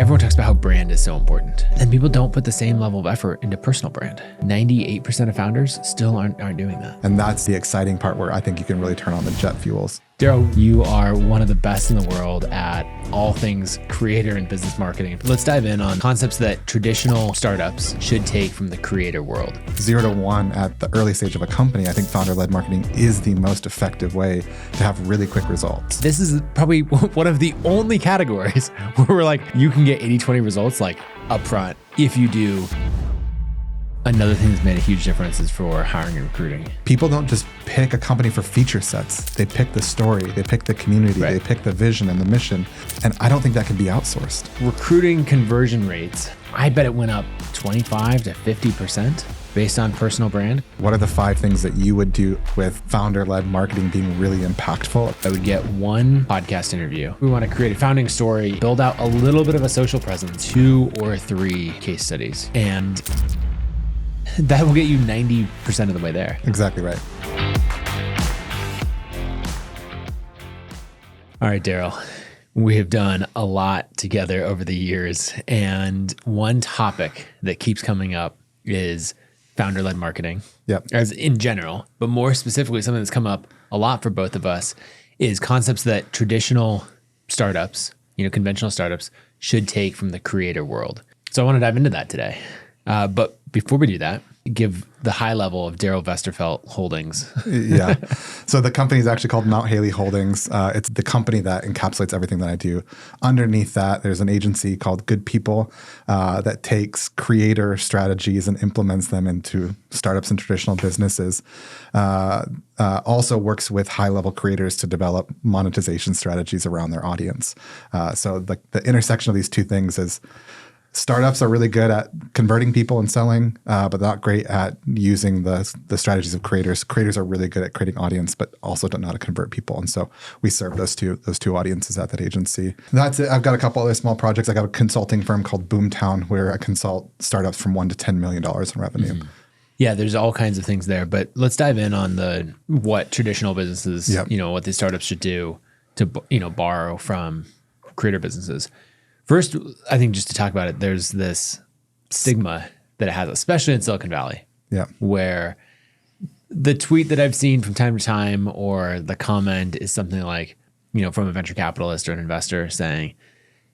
Everyone talks about how brand is so important, and people don't put the same level of effort into personal brand. 98% of founders still aren't doing that. And that's the exciting part where I think you can really turn on the jet fuels. Darrell, you are one of the best in the world at all things creator and business marketing. Let's dive in on concepts that traditional startups should take from the creator world. 0 to 1 at the early stage of a company, I think founder-led marketing is the most effective way to have really quick results. This is probably one of the only categories where we're like, you can get 80-20 results like upfront if you do. Another thing that's made a huge difference is for hiring and recruiting. People don't just pick a company for feature sets. They pick the story, they pick the community, They pick the vision and the mission. And I don't think that can be outsourced. Recruiting conversion rates, I bet it went up 25 to 50% based on personal brand. What are the 5 things that you would do with founder-led marketing being really impactful? I would get 1 podcast interview. We want to create a founding story, build out a little bit of a social presence, 2 or 3 case studies. And that will get you 90% of the way there. Exactly right. All right, Darrell, we have done a lot together over the years. And one topic that keeps coming up is founder-led marketing. Yep. As in general, but more specifically, something that's come up a lot for both of us is concepts that traditional startups, conventional startups should take from the creator world. So I want to dive into that today. But before we do that, give the high level of Darrell Vesterfelt Holdings. Yeah. So the company is actually called Mount Haley Holdings. It's the company that encapsulates everything that I do. Underneath that, there's an agency called Good People that takes creator strategies and implements them into startups and traditional businesses. Also works with high-level creators to develop monetization strategies around their audience. So the intersection of these two things is startups are really good at converting people and selling, but not great at using the strategies of creators. Creators are really good at creating audience, but also don't know how to convert people. And so we serve those two audiences at that agency. That's it. I've got a couple other small projects. I got a consulting firm called Boomtown where I consult startups from $1 to $10 million in revenue. Mm-hmm. Yeah, there's all kinds of things there, but let's dive in on what traditional businesses, what these startups should do to, borrow from creator businesses. First, I think just to talk about it, there's this stigma that it has, especially in Silicon Valley, where the tweet that I've seen from time to time or the comment is something like, from a venture capitalist or an investor saying,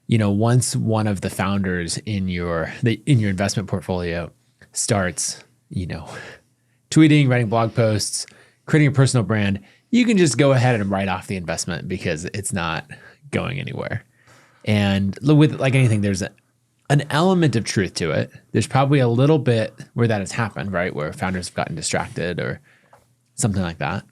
once one of the founders in your investment portfolio starts, tweeting, writing blog posts, creating a personal brand, you can just go ahead and write off the investment because it's not going anywhere. And with like anything, there's an element of truth to it. There's probably a little bit where that has happened, right? Where founders have gotten distracted or something like that.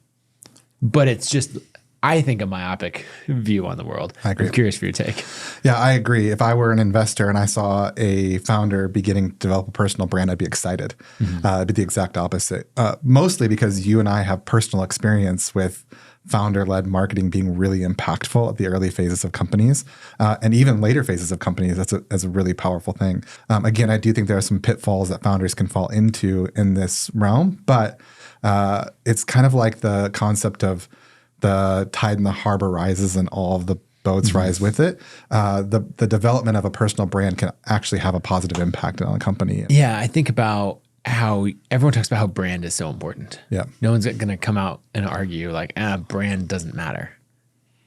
But it's just, I think, a myopic view on the world. I agree. I'm curious for your take. Yeah, I agree. If I were an investor and I saw a founder beginning to develop a personal brand, I'd be excited. Mm-hmm. It'd be the exact opposite. Mostly because you and I have personal experience with founder-led marketing being really impactful at the early phases of companies and even later phases of companies. That's a really powerful thing. Again, I do think there are some pitfalls that founders can fall into in this realm, but it's kind of like the concept of the tide in the harbor rises and all of the boats rise with it. The development of a personal brand can actually have a positive impact on a company. Yeah, I think about how everyone talks about how brand is so important. Yeah. No one's going to come out and argue like, brand doesn't matter.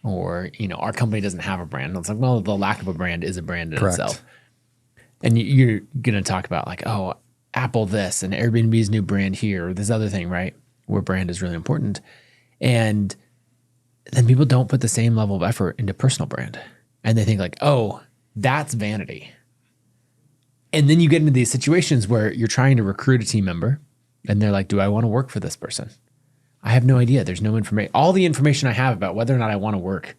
Or, our company doesn't have a brand. It's like, well, the lack of a brand is a brand in itself. And you're going to talk about like, oh, Apple this and Airbnb's new brand here, or this other thing, right? Where brand is really important. And then people don't put the same level of effort into personal brand. And they think like, oh, that's vanity. And then you get into these situations where you're trying to recruit a team member and they're like, do I want to work for this person? I have no idea. There's no information. All the information I have about whether or not I want to work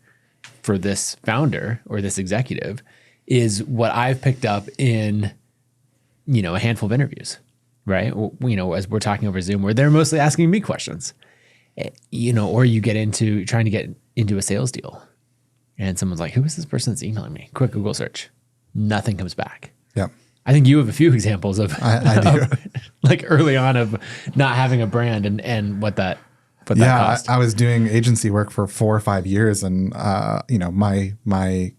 for this founder or this executive is what I've picked up in, a handful of interviews, right? As we're talking over Zoom, where they're mostly asking me questions, or you get into trying to get into a sales deal and someone's like, who is this person that's emailing me? Quick Google search. Nothing comes back. Yep. I think you have a few examples of, I do. like early on of not having a brand and what that what that cost. I was doing agency work for 4 or 5 years, and my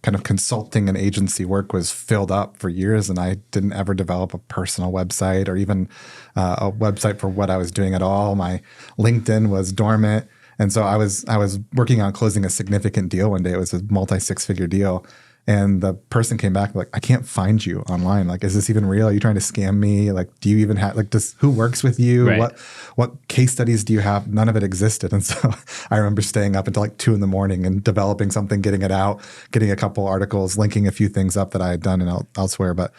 kind of consulting and agency work was filled up for years, and I didn't ever develop a personal website or even a website for what I was doing at all. My LinkedIn was dormant, and so I was working on closing a significant deal one day. It was a multi-6-figure deal. And the person came back like, I can't find you online. Like, is this even real? Are you trying to scam me? Like, do you even have, like, who works with you? Right. What case studies do you have? None of it existed. And so I remember staying up until like 2 a.m. and developing something, getting it out, getting a couple articles, linking a few things up that I had done and elsewhere. But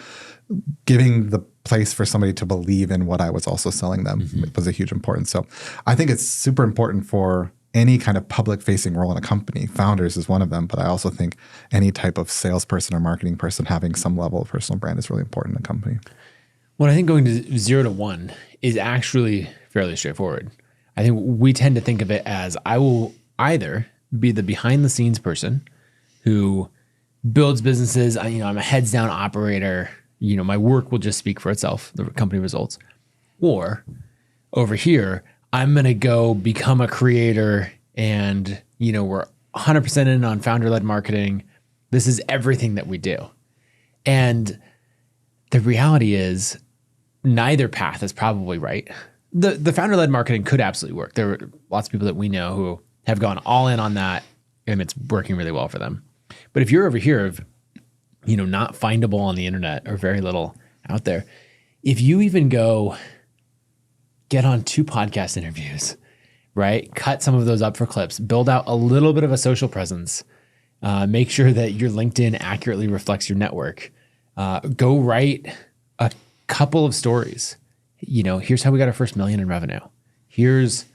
giving the place for somebody to believe in what I was also selling them was a huge importance. So I think it's super important for any kind of public-facing role in a company. Founders is one of them, but I also think any type of salesperson or marketing person having some level of personal brand is really important in a company. Well, I think going to 0 to 1 is actually fairly straightforward. I think we tend to think of it as I will either be the behind-the-scenes person who builds businesses. I'm a heads-down operator. My work will just speak for itself, the company results. Or over here, I'm going to go become a creator and, we're 100% in on founder-led marketing. This is everything that we do. And the reality is neither path is probably right. The founder-led marketing could absolutely work. There are lots of people that we know who have gone all in on that, and it's working really well for them. But if you're over here, not findable on the internet or very little out there, if you even go get on 2 podcast interviews, right? Cut some of those up for clips, build out a little bit of a social presence, make sure that your LinkedIn accurately reflects your network. Go write a couple of stories. Here's how we got our first $1 million in revenue. Here's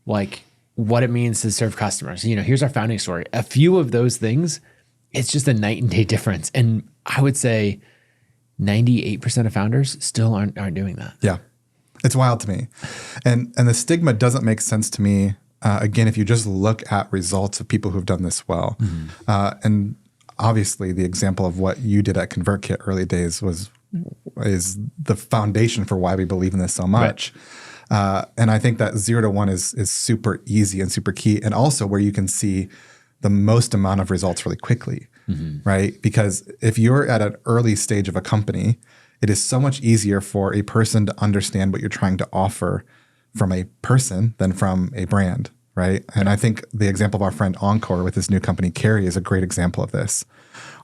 like what it means to serve customers. Here's our founding story. A few of those things, it's just a night and day difference. And I would say 98% of founders still aren't doing that. Yeah. It's wild to me. And the stigma doesn't make sense to me, again, if you just look at results of people who've done this well. And obviously the example of what you did at ConvertKit early days is the foundation for why we believe in this so much. Right. And I think that 0 to 1 is super easy and super key, and also where you can see the most amount of results really quickly, right? Because if you're at an early stage of a company, it is so much easier for a person to understand what you're trying to offer from a person than from a brand, right? And I think the example of our friend Encore with his new company, Carrie, is a great example of this.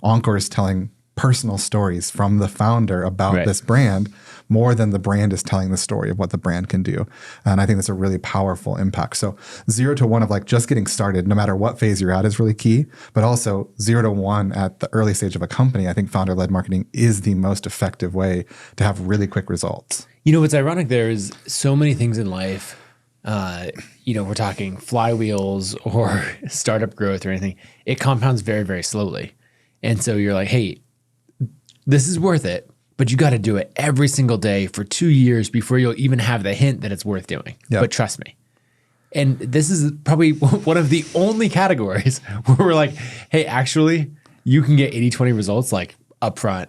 Encore is telling personal stories from the founder about this brand more than the brand is telling the story of what the brand can do. And I think that's a really powerful impact. So 0 to 1 of like just getting started, no matter what phase you're at, is really key. But also 0 to 1 at the early stage of a company, I think founder-led marketing is the most effective way to have really quick results. What's ironic there is so many things in life, we're talking flywheels or startup growth or anything, it compounds very, very slowly. And so you're like, hey, this is worth it, but you got to do it every single day for 2 years before you'll even have the hint that it's worth doing. But trust me. And this is probably one of the only categories where we're like, hey, actually, you can get 80-20 results like upfront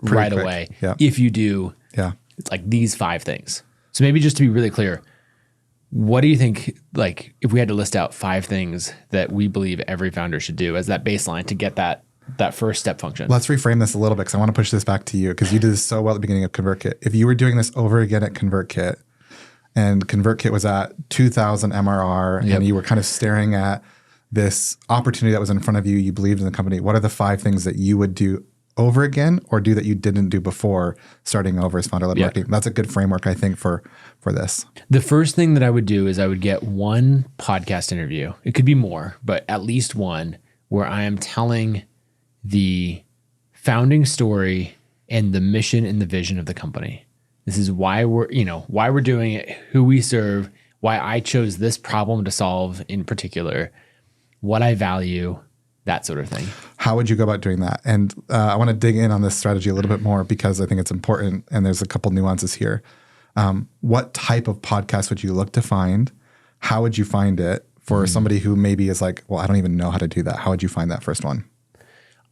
right away if you do it's like these 5 things. So maybe just to be really clear, what do you think, like if we had to list out 5 things that we believe every founder should do as that baseline to get that first step function? Let's reframe this a little bit because I want to push this back to you because you did this so well at the beginning of ConvertKit. If you were doing this over again at ConvertKit and ConvertKit was at 2,000 MRR and you were kind of staring at this opportunity that was in front of you, you believed in the company, what are the 5 things that you would do over again or do that you didn't do before starting over as founder-led marketing? That's a good framework, I think, for this. The first thing that I would do is I would get 1 podcast interview. It could be more, but at least 1 where I am telling the founding story and the mission and the vision of the company. This is why we're doing it, who we serve, why I chose this problem to solve in particular, what I value, that sort of thing. How would you go about doing that? And I want to dig in on this strategy a little bit more because I think it's important and there's a couple nuances here. What type of podcast would you look to find? How would you find it for somebody who maybe is like, well, I don't even know how to do that. How would you find that first one?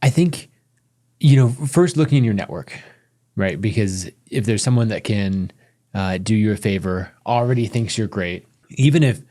I think, first looking in your network, right? Because if there's someone that can do you a favor, already thinks you're great, even if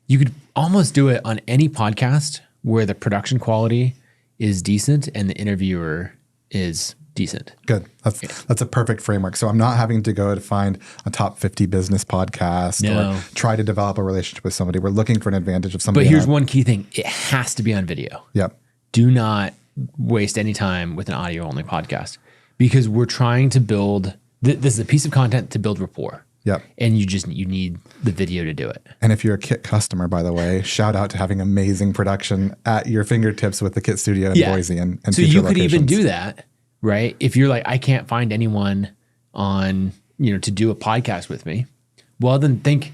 you could almost do it on any podcast where the production quality is decent and the interviewer is decent. Good. That's a perfect framework. So I'm not having to go to find a top 50 business podcast or try to develop a relationship with somebody. We're looking for an advantage of somebody. But here's one key thing. It has to be on video. Yep. Do not waste any time with an audio only podcast because we're trying to build, this is a piece of content to build rapport. Yep. And you need the video to do it. And if you're a Kit customer, by the way, shout out to having amazing production at your fingertips with the Kit studio in Boise and so you could even do that, right? If you're like, I can't find anyone on, to do a podcast with me. Well, then think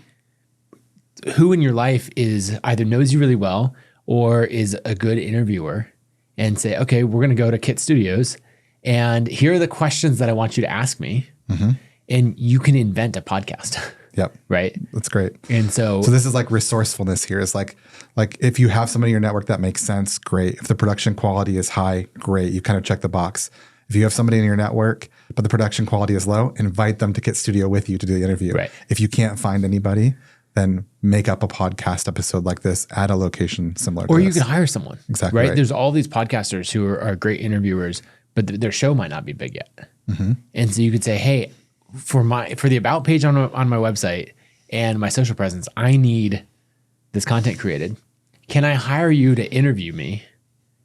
who in your life is either knows you really well or is a good interviewer and say, okay, we're going to go to Kit Studios and here are the questions that I want you to ask me. Mm-hmm. And you can invent a podcast. Yep. Right. That's great. And so this is like resourcefulness here. It's like if you have somebody in your network that makes sense, great. If the production quality is high, great. You kind of check the box. If you have somebody in your network, but the production quality is low, invite them to Kit Studio with you to do the interview. Right. If you can't find anybody, then make up a podcast episode like this at a location similar to Or this. you can hire someone. Exactly. Right? There's all these podcasters who are great interviewers, but their show might not be big yet. Mm-hmm. And so you could say, hey, for the about page on my website and my social presence, I need this content created. Can I hire you to interview me?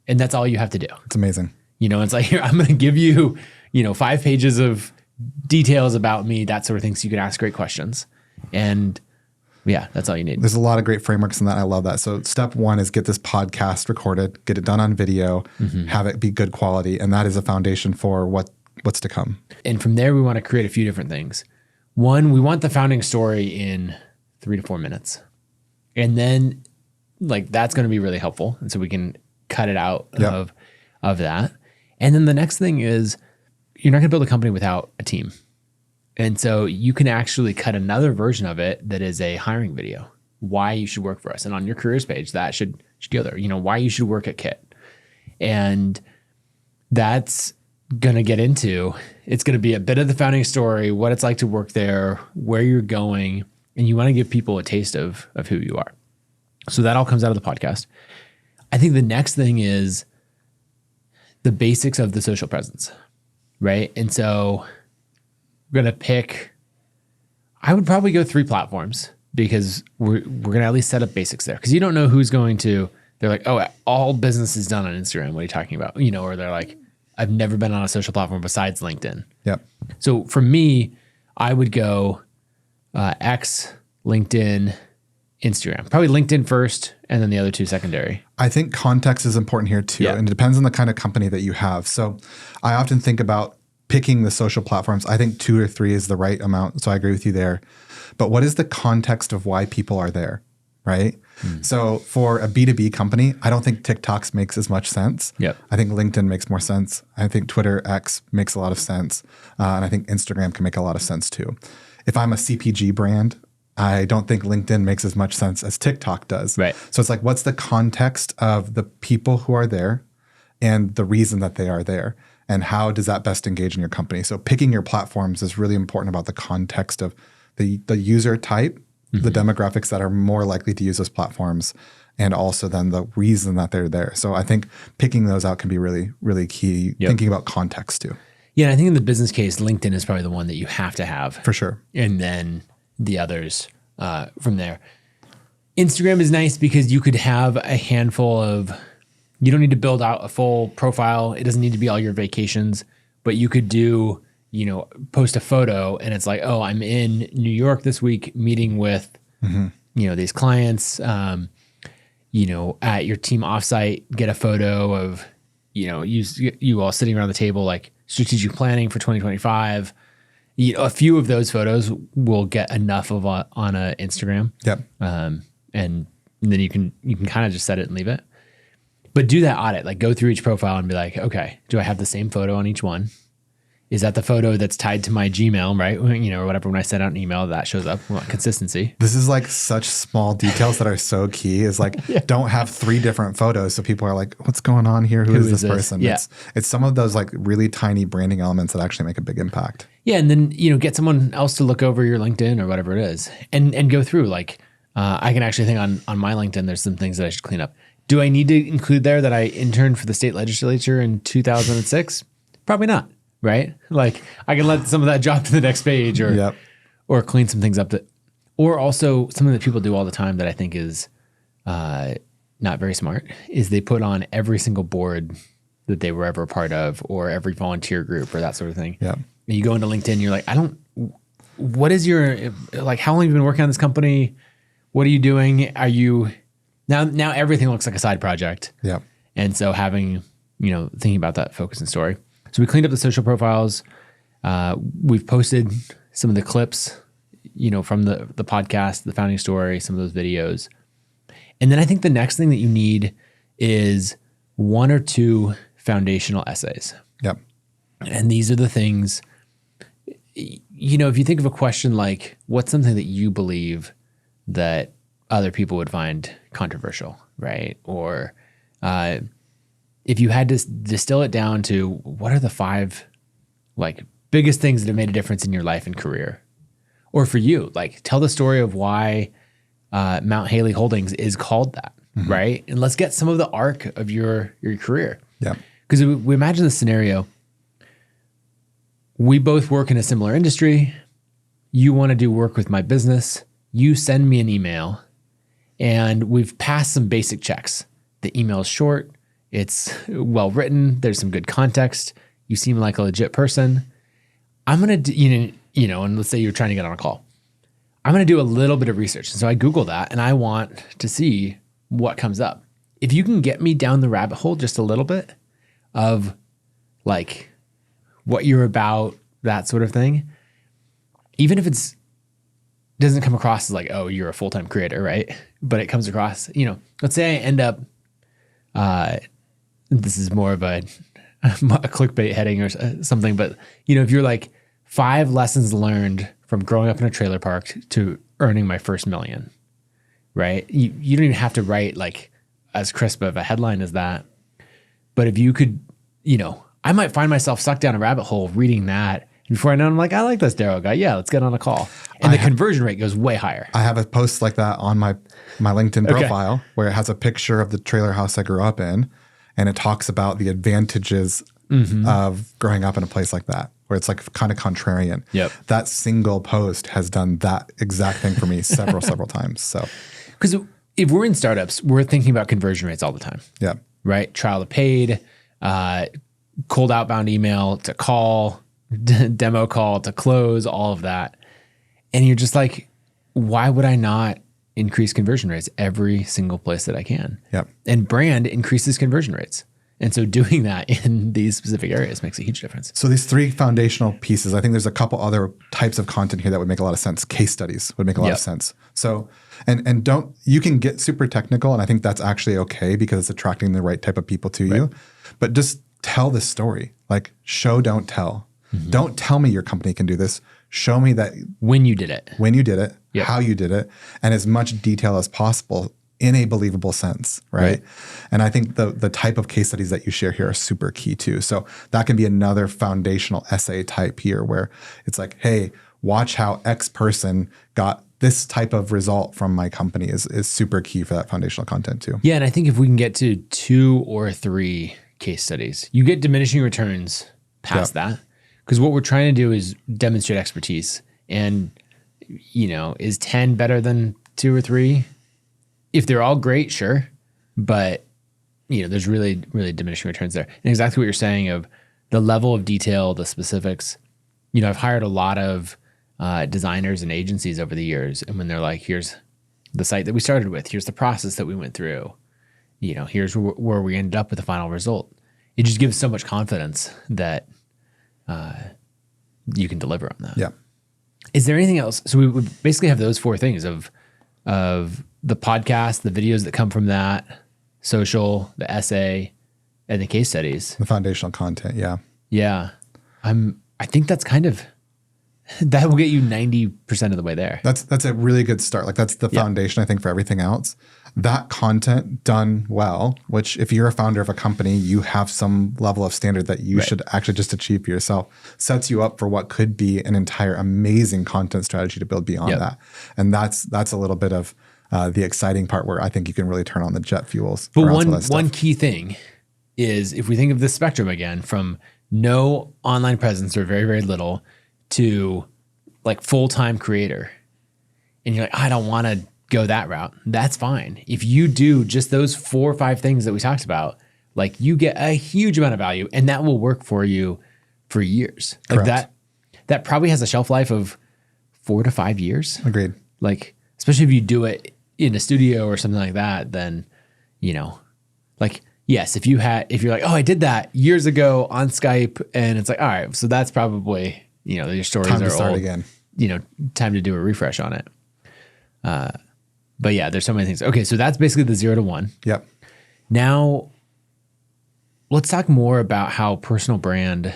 And that's all you have to do. It's amazing. It's like, here, I'm going to give you, 5 pages of details about me, that sort of thing. So you can ask great questions. And yeah, that's all you need. There's a lot of great frameworks in that. I love that. So step 1 is get this podcast recorded, get it done on video, have it be good quality. And that is a foundation for what's to come. And from there, we want to create a few different things. One, we want the founding story in 3 to 4 minutes. And then that's going to be really helpful. And so we can cut it out of that. And then the next thing is you're not going to build a company without a team. And so you can actually cut another version of it that is a hiring video, why you should work for us. And on your careers page, that should go there, why you should work at Kit. And that's going to get into, it's going to be a bit of the founding story, what it's like to work there, where you're going, and you want to give people a taste of who you are. So that all comes out of the podcast. I think the next thing is the basics of the social presence, right? And so we're going to pick, I would probably go 3 platforms because we're going to at least set up basics there because you don't know who's going to, they're like, oh, all business is done on Instagram. What are you talking about? Or they're like, I've never been on a social platform besides LinkedIn. Yep. So for me, I would go X, LinkedIn, Instagram. Probably LinkedIn first and then the other 2 secondary. I think context is important here too. And it depends on the kind of company that you have. So I often think about picking the social platforms. I think 2 or 3 is the right amount. So I agree with you there. But what is the context of why people are there? Right? So for a B2B company, I don't think TikToks makes as much sense. Yep. I think LinkedIn makes more sense. I think Twitter X makes a lot of sense. And I think Instagram can make a lot of sense too. If I'm a CPG brand, I don't think LinkedIn makes as much sense as TikTok does. Right. So it's like, what's the context of the people who are there and the reason that they are there? And how does that best engage in your company? So picking your platforms is really important about the context of the user type, the demographics that are more likely to use those platforms, and also then the reason that they're there. So I think picking those out can be really, really key, thinking about context too. Yeah, and I think in the business case, LinkedIn is probably the one that you have to have. For sure. And then the others from there. Instagram is nice because you could have a handful of, you don't need to build out a full profile. It doesn't need to be all your vacations, but you could do, post a photo and it's like, oh, I'm in New York this week meeting with, these clients, at your team offsite, get a photo of, you all sitting around the table, like strategic planning for 2025. A few of those photos will get enough of on a Instagram. Yep. And then you can kind of just set it and leave it. But do that audit, like go through each profile and be like, okay, do I have the same photo on each one? Is that the photo that's tied to my Gmail, right? Or whatever, when I send out an email, that shows up. We want consistency. This is like such small details that are so key is like, don't have 3 different photos. So people are like, what's going on here? Who is this person? Yeah. It's some of those like really tiny branding elements that actually make a big impact. Yeah. And then, get someone else to look over your LinkedIn or whatever it is and go through like, I can actually think on my LinkedIn, there's some things that I should clean up. Do I need to include there that I interned for the state legislature in 2006? Probably not, right? Like I can let some of that drop to the next page or clean some things up or also something that people do all the time that I think is not very smart is they put on every single board that they were ever a part of or every volunteer group or that sort of thing. Yeah. And you go into LinkedIn, you're like, what is your, like, how long have you been working on this company? What are you doing? Are you, now everything looks like a side project. Yeah. And so having, thinking about that focus and story. So we cleaned up the social profiles. We've posted some of the clips, from the podcast, the founding story, some of those videos. And then I think the next thing that you need is 1 or 2 foundational essays. Yep. And these are the things, if you think of a question like, what's something that you believe that other people would find controversial, right? Or if you had to distill it down to what are the 5 biggest things that have made a difference in your life and career? Or for you, tell the story of why Mount Haley Holdings is called that, right? And let's get some of the arc of your career. Yeah. Because we imagine the scenario, we both work in a similar industry. You want to do work with my business. You send me an email and we've passed some basic checks. The email is short. It's well written. There's some good context. You seem like a legit person. I'm going to do, and let's say you're trying to get on a call. I'm going to do a little bit of research. And so I Google that and I want to see what comes up. If you can get me down the rabbit hole just a little bit of what you're about, that sort of thing, even if it's doesn't come across as oh, you're a full-time creator, right? But it comes across, let's say I end up, this is more of a clickbait heading or something, but if you're 5 lessons learned from growing up in a trailer park to earning my first $1 million, right? You don't even have to write as crisp of a headline as that. But if you could, I might find myself sucked down a rabbit hole reading that. And before I know it, I'm like, I like this Darrell guy. Yeah, let's get on a call. And the conversion rate goes way higher. I have a post like that on my LinkedIn profile where it has a picture of the trailer house I grew up in. And it talks about the advantages of growing up in a place like that, where it's kind of contrarian. Yep. That single post has done that exact thing for me several times. So, because if we're in startups, we're thinking about conversion rates all the time. Yeah. Right. Trial to paid, cold outbound email to call, demo call to close, all of that. And you're just why would I not increase conversion rates every single place that I can? Yep. And brand increases conversion rates. And so doing that in these specific areas makes a huge difference. So these 3 foundational pieces, I think there's a couple other types of content here that would make a lot of sense. Case studies would make a lot of sense. So, and you can get super technical, and I think that's actually okay because it's attracting the right type of people to you. But just tell the story. Show, don't tell. Don't tell me your company can do this. Show me that when you did it, how you did it, and as much detail as possible in a believable sense, right? And I think the type of case studies that you share here are super key too. So that can be another foundational essay type here where it's hey, watch how X person got this type of result from my company is super key for that foundational content too. Yeah, and I think if we can get to 2 or 3 case studies, you get diminishing returns past that. Because what we're trying to do is demonstrate expertise. And, is 10 better than 2 or 3? If they're all great, sure. But, there's really, really diminishing returns there. And exactly what you're saying of the level of detail, the specifics. I've hired a lot of designers and agencies over the years. And when they're here's the site that we started with, here's the process that we went through, here's where we ended up with the final result. It just gives so much confidence that you can deliver on that. Yeah. Is there anything else? So we basically have those 4 things of the podcast, the videos that come from that, social, the essay, and the case studies. The foundational content. Yeah. Yeah. I think that's that will get you 90% of the way there. That's a really good start. That's the foundation, I think, for everything else. That content done well, which if you're a founder of a company, you have some level of standard that you should actually just achieve for yourself, sets you up for what could be an entire amazing content strategy to build beyond that. And that's a little bit of the exciting part where I think you can really turn on the jet fuels. But one key thing is, if we think of the spectrum again, from no online presence or very, very little to like full-time creator, and you're like, I don't want to go that route. That's fine. If you do just those 4 or 5 things that we talked about, like you get a huge amount of value, and that will work for you for years. Correct. Like that probably has a shelf life of 4 to 5 years. Agreed. Like, especially if you do it in a studio or something like that, then, like, yes, if you're like, oh, I did that years ago on Skype, and it's like, all right, so that's probably, your stories Time to are start old. again. Time to do a refresh on it. But yeah, there's so many things. Okay, so that's basically the 0 to 1. Yep. Now, let's talk more about how personal brand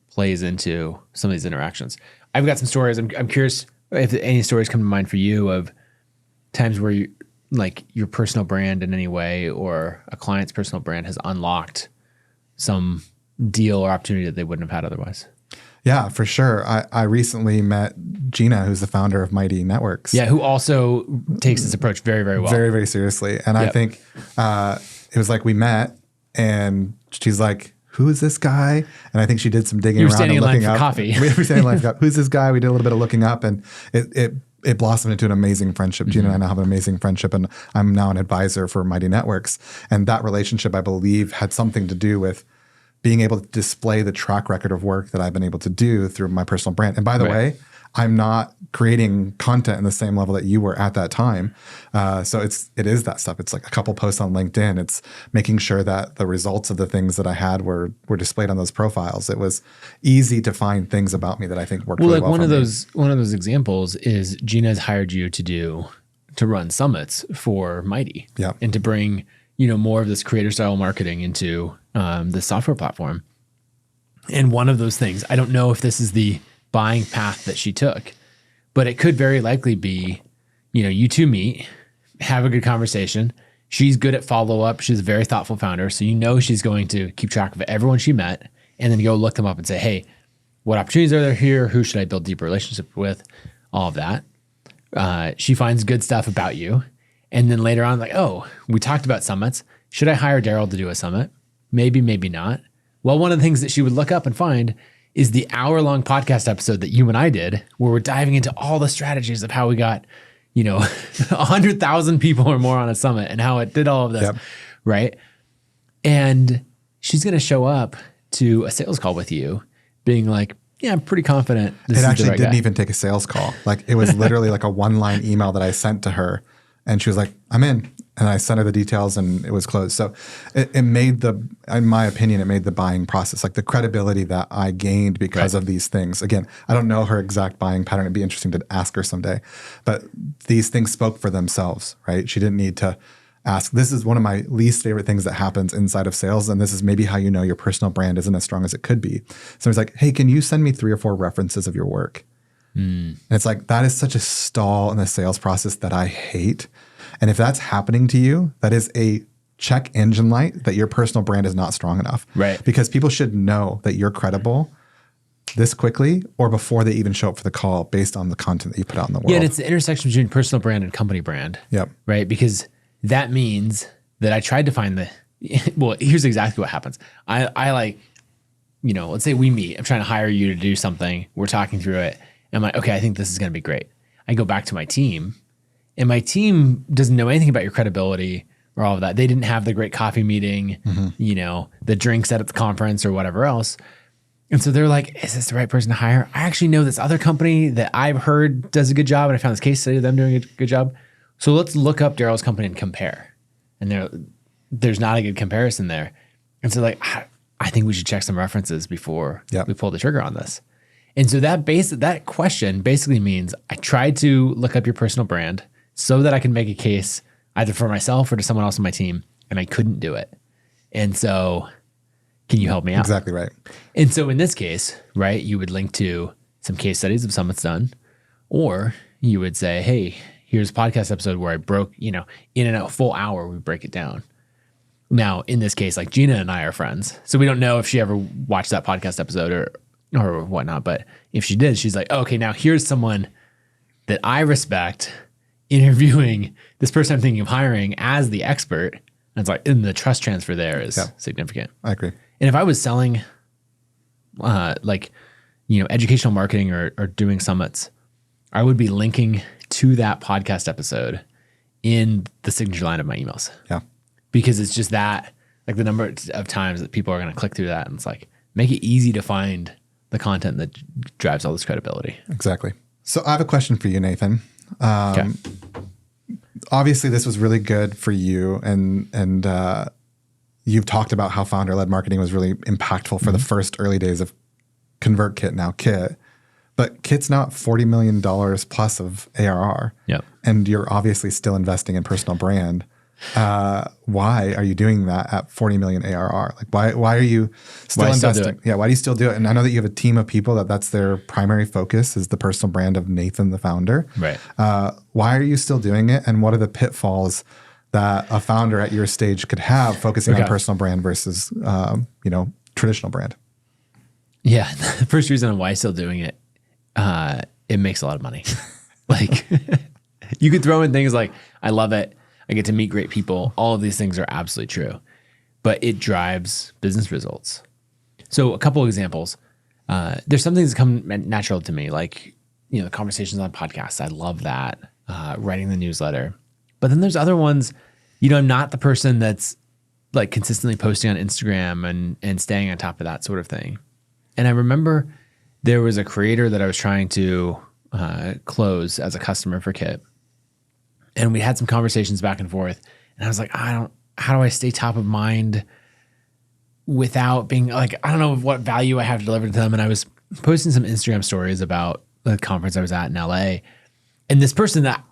plays into some of these interactions. I've got some stories. I'm curious if any stories come to mind for you of times where your personal brand in any way, or a client's personal brand has unlocked some deal or opportunity that they wouldn't have had otherwise. Yeah, for sure. I recently met Gina, who's the founder of Mighty Networks. Yeah, who also takes this approach very, very well. Very, very seriously. And I think it was like we met, and she's like, who is this guy? And I think she did some digging around and looking up. Coffee. We were standing in line for coffee. Who's this guy? We did a little bit of looking up, and it blossomed into an amazing friendship. Gina and I now have an amazing friendship, and I'm now an advisor for Mighty Networks. And that relationship, I believe, had something to do with being able to display the track record of work that I've been able to do through my personal brand. And by the way, I'm not creating content in the same level that you were at that time. So it is that stuff. It's like a couple posts on LinkedIn. It's making sure that the results of the things that I had were displayed on those profiles. It was easy to find things about me that I think worked really well. One of those examples is Gina's hired you to run summits for Mighty. Yeah. And to bring, more of this creator style marketing into the software platform. And one of those things, I don't know if this is the buying path that she took, but it could very likely be, you two meet, have a good conversation. She's good at follow up. She's a very thoughtful founder. So she's going to keep track of everyone she met, and then go look them up and say, hey, what opportunities are there here? Who should I build deeper relationships with? All of that. She finds good stuff about you. And then later on, like, oh, we talked about summits. Should I hire Darrell to do a summit? Maybe, maybe not. Well, one of the things that she would look up and find is the hour-long podcast episode that you and I did, where we're diving into all the strategies of how we got, 100,000 people or more on a summit, and how it did all of this, right? And she's going to show up to a sales call with you being like, yeah, I'm pretty confident this is the right guy. It actually didn't even take a sales call. Like, it was literally like a one-line email that I sent to her, and she was like, I'm in. And I sent her the details, and it was closed. So it made in my opinion, it made the buying process, like the credibility that I gained because of these things. Again, I don't know her exact buying pattern. It'd be interesting to ask her someday. But these things spoke for themselves, right? She didn't need to ask. This is one of my least favorite things that happens inside of sales. And this is maybe how your personal brand isn't as strong as it could be. So it's like, hey, can you send me 3 or 4 references of your work? And it's like, that is such a stall in the sales process that I hate. And if that's happening to you, that is a check engine light that your personal brand is not strong enough. Right. Because people should know that you're credible this quickly or before they even show up for the call based on the content that you put out in the world. Yeah, and it's the intersection between personal brand and company brand. Yep. Right? Because that means that I tried to find well, here's exactly what happens. I like, let's say we meet. I'm trying to hire you to do something. We're talking through it. And I'm like, okay, I think this is going to be great. I go back to my team, and my team doesn't know anything about your credibility or all of that. They didn't have the great coffee meeting, the drinks at the conference or whatever else. And so they're like, is this the right person to hire? I actually know this other company that I've heard does a good job, and I found this case study of them doing a good job. So let's look up Darrell's company and compare. And there's not a good comparison there. And so like, I think we should check some references before we pull the trigger on this. And so that question basically means I tried to look up your personal brand so that I can make a case either for myself or to someone else on my team, and I couldn't do it. And so can you help me out? Exactly right. And so in this case, right, you would link to some case studies of summits done, or you would say, hey, here's a podcast episode where I broke, in and a full hour, we break it down. Now, in this case, like Gina and I are friends, so we don't know if she ever watched that podcast episode or whatnot. But if she did, she's like, oh, okay, now here's someone that I respect interviewing this person I'm thinking of hiring as the expert. And it's like, and the trust transfer there is significant. I agree. And if I was selling educational marketing or doing summits, I would be linking to that podcast episode in the signature line of my emails. Yeah. Because it's just that, like the number of times that people are going to click through that, and it's like, make it easy to find the content that drives all this credibility. Exactly. So I have a question for you, Nathan. Obviously this was really good for you, and you've talked about how founder-led marketing was really impactful for the first early days of ConvertKit, now Kit. But Kit's now at $40 million plus of ARR. Yep. And you're obviously still investing in personal brand. Why are you doing that at 40 million ARR? Like why are you still investing? Why do you still do it? And I know that you have a team of people that's their primary focus is the personal brand of Nathan, the founder. Right. Why are you still doing it? And what are the pitfalls that a founder at your stage could have focusing on personal brand versus, traditional brand? Yeah. The first reason why I'm still doing it, it makes a lot of money. Like you could throw in things like, I love it, I get to meet great people. All of these things are absolutely true, but it drives business results. So a couple of examples. There's some things that come natural to me, like, the conversations on podcasts. I love that. Writing the newsletter. But then there's other ones, I'm not the person that's like consistently posting on Instagram and staying on top of that sort of thing. And I remember there was a creator that I was trying to close as a customer for Kit. And we had some conversations back and forth. And I was like, how do I stay top of mind without being like, I don't know what value I have to deliver to them. And I was posting some Instagram stories about the conference I was at in LA. And this person that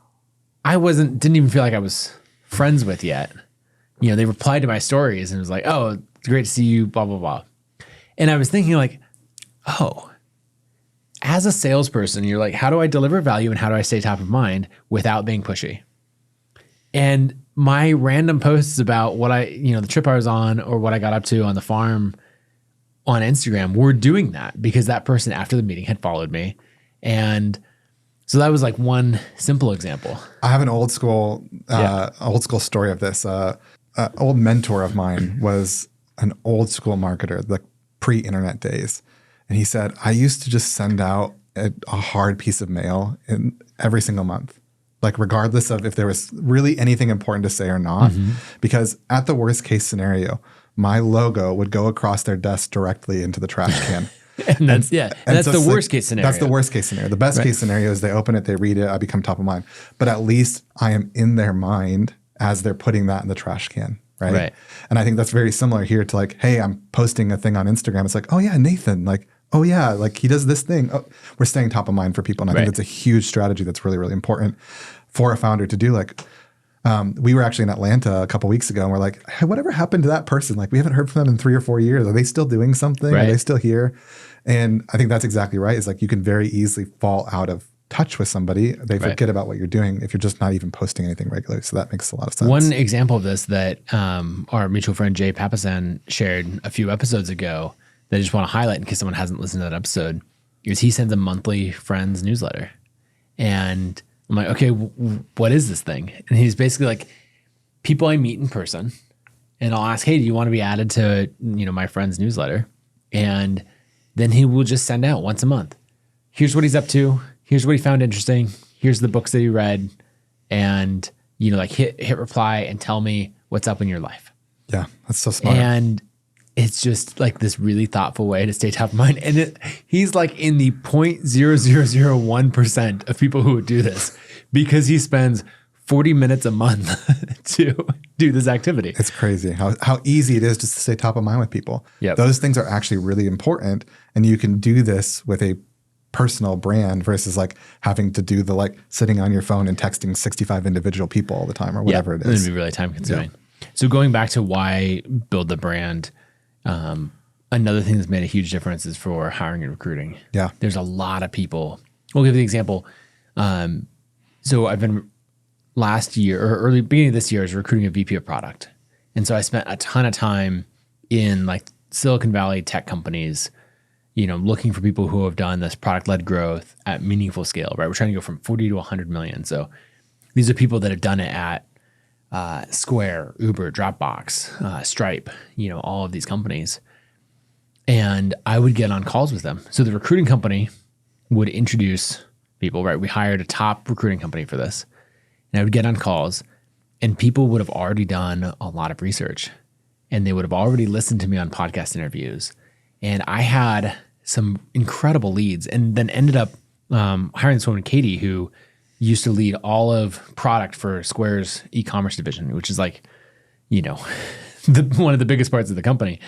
I didn't even feel like I was friends with yet, they replied to my stories and was like, oh, it's great to see you, blah, blah, blah. And I was thinking like, oh, as a salesperson, you're like, how do I deliver value and how do I stay top of mind without being pushy? And my random posts about what the trip I was on or what I got up to on the farm on Instagram were doing that because that person after the meeting had followed me. And so that was like one simple example. I have an old school story of this. Old mentor of mine was an old school marketer, the pre-internet days. And he said, I used to just send out a hard piece of mail in every single month, like regardless of if there was really anything important to say or not, because at the worst case scenario, my logo would go across their desk directly into the trash can. And that's the worst case scenario. That's the worst case scenario. The best case scenario is they open it, they read it, I become top of mind. But at least I am in their mind as they're putting that in the trash can. Right. And I think that's very similar here to like, hey, I'm posting a thing on Instagram. It's like, oh yeah, Nathan, like, oh yeah, like he does this thing. Oh, we're staying top of mind for people. And I think that's a huge strategy that's really, really important for a founder to do. Like we were actually in Atlanta a couple weeks ago and we're like, hey, whatever happened to that person? Like we haven't heard from them in 3 or 4 years. Are they still doing something? Are they still here? And I think that's exactly right. It's like you can very easily fall out of touch with somebody. They forget about what you're doing if you're just not even posting anything regularly. So that makes a lot of sense. One example of this that our mutual friend Jay Papasan shared a few episodes ago that I just want to highlight in case someone hasn't listened to that episode is he sends a monthly friends newsletter. And I'm like, okay, what is this thing? And he's basically like people I meet in person and I'll ask, hey, do you want to be added to, my friend's newsletter? And then he will just send out once a month. Here's what he's up to. Here's what he found interesting. Here's the books that he read. And, like hit reply and tell me what's up in your life. Yeah, that's so smart. And it's just like this really thoughtful way to stay top of mind. And he's like in the 0.0001% of people who would do this because he spends 40 minutes a month to do this activity. It's crazy how easy it is just to stay top of mind with people. Yep. Those things are actually really important. And you can do this with a personal brand versus like having to do the like sitting on your phone and texting 65 individual people all the time or whatever it is. It'd be really time consuming. Yeah. So going back to why build the brand, another thing that's made a huge difference is for hiring and recruiting. Yeah. There's a lot of people. We'll give you the example. So I've been last year or beginning of this year, I was recruiting a VP of product. And so I spent a ton of time in like Silicon Valley tech companies, looking for people who have done this product-led growth at meaningful scale, right? We're trying to go from 40 to 100 million. So These are people that have done it at Square, Uber, Dropbox, Stripe, all of these companies. And I would get on calls with them. So the recruiting company would introduce people, right? We hired a top recruiting company for this. And I would get on calls and people would have already done a lot of research and they would have already listened to me on podcast interviews. And I had some incredible leads and then ended up hiring this woman, Katie, who used to lead all of product for Square's e-commerce division, which is like, one of the biggest parts of the company.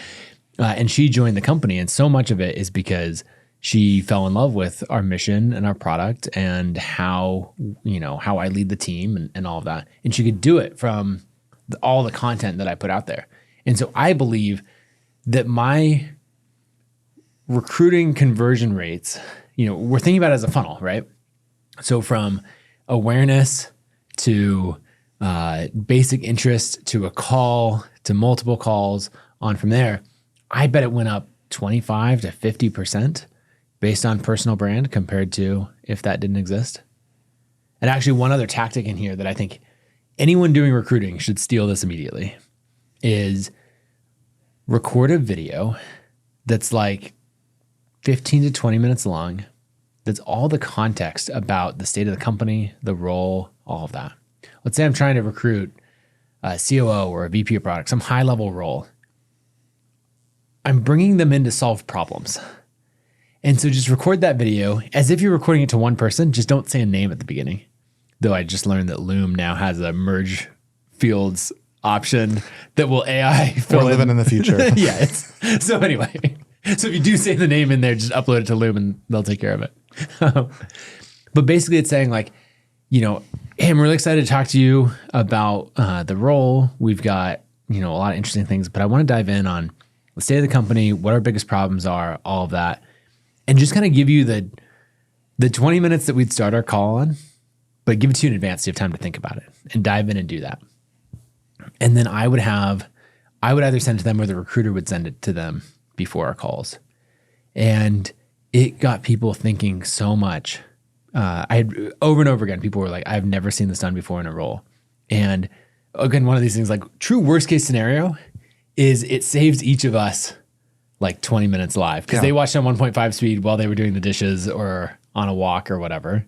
And she joined the company. And so much of it is because she fell in love with our mission and our product and how I lead the team and all of that. And she could do it from all the content that I put out there. And so I believe that my recruiting conversion rates, we're thinking about it as a funnel, right? So from awareness to basic interest to a call to multiple calls on from there, I bet it went up 25 to 50% based on personal brand compared to if that didn't exist. And actually one other tactic in here that I think anyone doing recruiting should steal this immediately is record a video that's like 15 to 20 minutes long. That's all the context about the state of the company, the role, all of that. Let's say I'm trying to recruit a COO or a VP of product, some high level role. I'm bringing them in to solve problems. And so just record that video as if you're recording it to one person. Just don't say a name at the beginning. Though I just learned that Loom now has a merge fields option that will AI fill We're living in the future. Yeah. So anyway, so if you do say the name in there, just upload it to Loom and they'll take care of it. But basically it's saying like, hey, I'm really excited to talk to you about the role. We've got, a lot of interesting things, but I want to dive in on the state of the company, what our biggest problems are, all of that. And just kind of give you the 20 minutes that we'd start our call on, but give it to you in advance so you have time to think about it and dive in and do that. And then I would either send it to them or the recruiter would send it to them before our calls. And it got people thinking so much. I had over and over again, people were like, I've never seen this done before in a role. And again, one of these things like true worst case scenario is it saves each of us like 20 minutes live because they watched on 1.5 speed while they were doing the dishes or on a walk or whatever.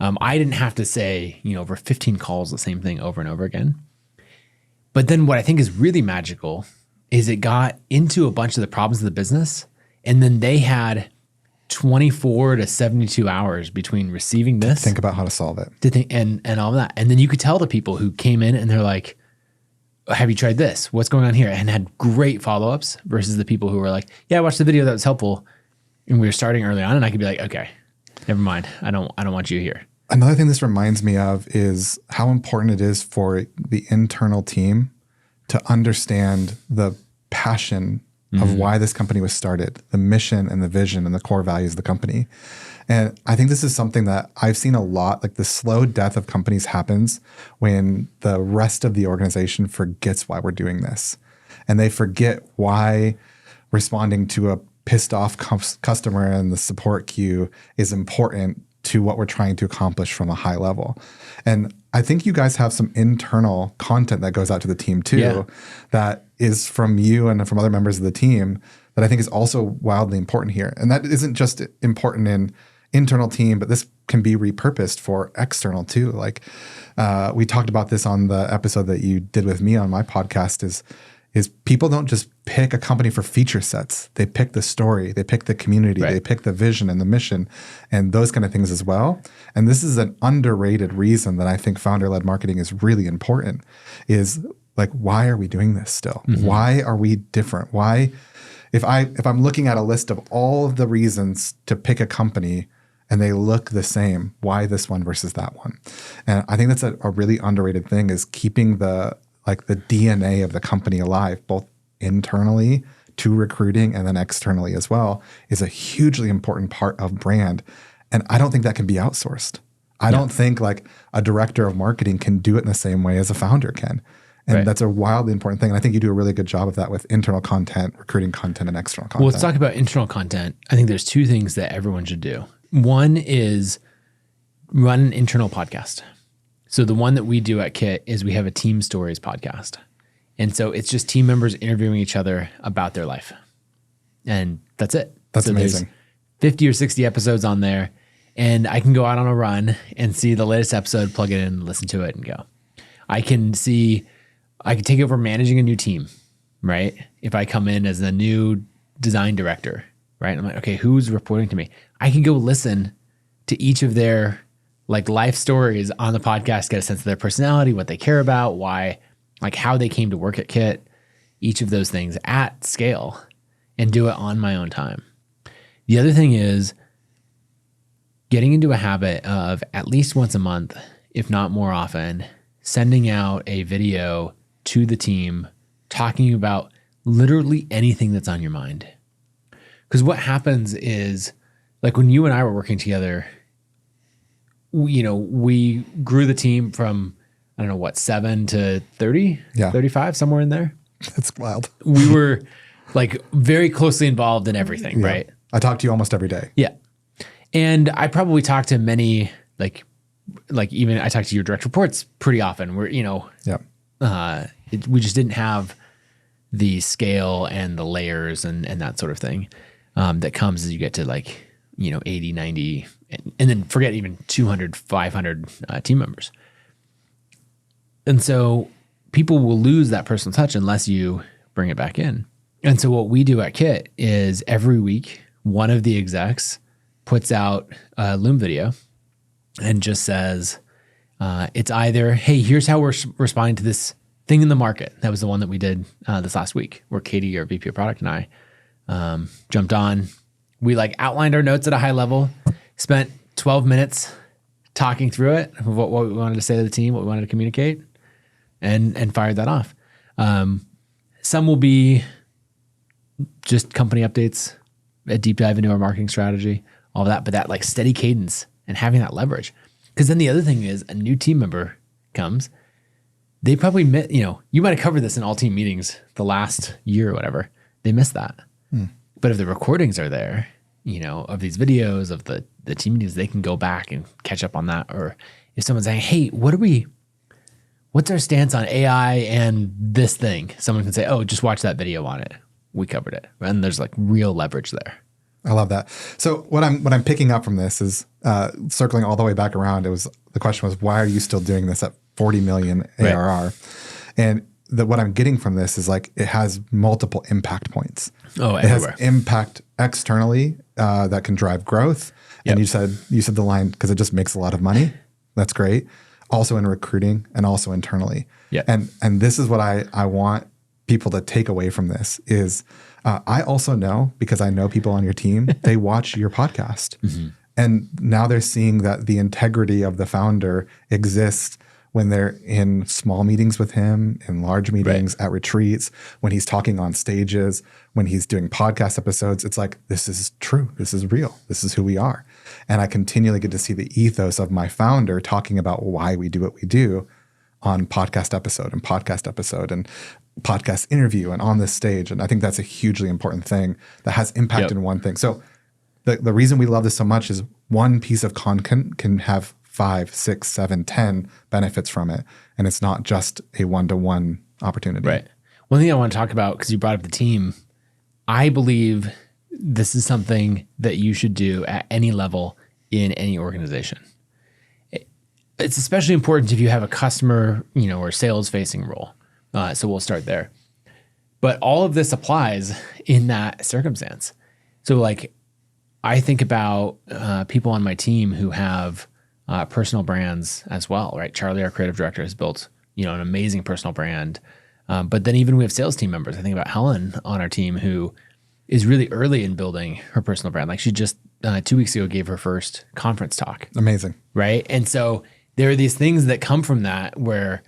I didn't have to say, over 15 calls, the same thing over and over again. But then what I think is really magical is it got into a bunch of the problems of the business. And then they had 24 to 72 hours between receiving this. Think about how to solve it. To think, and all that. And then you could tell the people who came in and they're like, have you tried this? What's going on here? And had great follow-ups versus the people who were like, yeah, I watched the video, that was helpful. And we were starting early on and I could be like, okay, never mind. I don't want you here. Another thing this reminds me of is how important it is for the internal team to understand the passion of why this company was started, the mission and the vision and the core values of the company. And I think this is something that I've seen a lot, like the slow death of companies happens when the rest of the organization forgets why we're doing this. And they forget why responding to a pissed off customer in the support queue is important to what we're trying to accomplish from a high level. And I think you guys have some internal content that goes out to the team too, that is from you and from other members of the team that I think is also wildly important here. And that isn't just important in internal team, but this can be repurposed for external too. Like we talked about this on the episode that you did with me on my podcast is people don't just pick a company for feature sets. They pick the story, they pick the community, they pick the vision and the mission and those kind of things as well. And this is an underrated reason that I think founder-led marketing is really important is like, why are we doing this still? Why are we different? Why, if I'm looking at a list of all of the reasons to pick a company and they look the same, why this one versus that one? And I think that's a really underrated thing is keeping the DNA of the company alive, both internally to recruiting and then externally as well, is a hugely important part of brand. And I don't think that can be outsourced. I don't think like a director of marketing can do it in the same way as a founder can. And that's a wildly important thing. And I think you do a really good job of that with internal content, recruiting content, and external content. Well, let's talk about internal content. I think there's two things that everyone should do. One is run an internal podcast. So the one that we do at Kit is we have a team stories podcast. And so it's just team members interviewing each other about their life. And that's it. That's amazing. 50 or 60 episodes on there. And I can go out on a run and see the latest episode, plug it in, listen to it, and go. I can take over managing a new team, right? If I come in as the new design director, right? I'm like, okay, who's reporting to me? I can go listen to each of their like life stories on the podcast, get a sense of their personality, what they care about, why, like how they came to work at Kit, each of those things at scale, and do it on my own time. The other thing is getting into a habit of at least once a month, if not more often, sending out a video to the team talking about literally anything that's on your mind. Because what happens is, like when you and I were working together, we grew the team from, I don't know what, 7 to 30, 35, somewhere in there. That's wild. We were like very closely involved in everything, right? I talk to you almost every day. Yeah. And I probably talk to many, like even I talk to your direct reports pretty often. We're, we just didn't have the scale and the layers and that sort of thing that comes as you get to like, 80, 90, and then forget even 200, 500 team members. And so people will lose that personal touch unless you bring it back in. And so what we do at Kit is every week, one of the execs puts out a Loom video and just says, it's either, hey, here's how we're responding to this thing in the market. That was the one that we did this last week where Katie, our VP of product, and I jumped on. We like outlined our notes at a high level, spent 12 minutes talking through it, what we wanted to say to the team, what we wanted to communicate, and fired that off. Some will be just company updates, a deep dive into our marketing strategy, all of that, but that like steady cadence and having that leverage. Because then the other thing is a new team member comes, they probably you might have covered this in all team meetings the last year or whatever. They missed that. But if the recordings are there, of these videos of the team meetings, they can go back and catch up on that. Or if someone's saying, hey, what's our stance on AI and this thing? Someone can say, oh, just watch that video on it. We covered it. And there's like real leverage there. I love that. So what I'm picking up from this is circling all the way back around. The question was, why are you still doing this at 40 million ARR? Right. And what I'm getting from this is like it has multiple impact points. Oh, it everywhere. Has impact externally that can drive growth. Yep. And you said the line because it just makes a lot of money. That's great. Also in recruiting and also internally. Yeah. And this is what I want people to take away from this is I also know, because I know people on your team, they watch your podcast. Mm-hmm. And now they're seeing that the integrity of the founder exists when they're in small meetings with him, in large meetings, at retreats, when he's talking on stages, when he's doing podcast episodes. It's like, this is true. This is real. This is who we are. And I continually get to see the ethos of my founder talking about why we do what we do on podcast episode and podcast interview and on this stage. And I think that's a hugely important thing that has impact in one thing. So the reason we love this so much is one piece of content can have 5, 6, 7, 10 benefits from it. And it's not just a one-to-one opportunity. Right. One thing I want to talk about, because you brought up the team, I believe this is something that you should do at any level in any organization. It's especially important if you have a customer, or sales facing role. So we'll start there. But all of this applies in that circumstance. So like, I think about people on my team who have personal brands as well, right? Charlie, our creative director, has built, an amazing personal brand. But then even we have sales team members. I think about Helen on our team who is really early in building her personal brand. Like she just 2 weeks ago gave her first conference talk. Amazing. Right. And so there are these things that come from that where,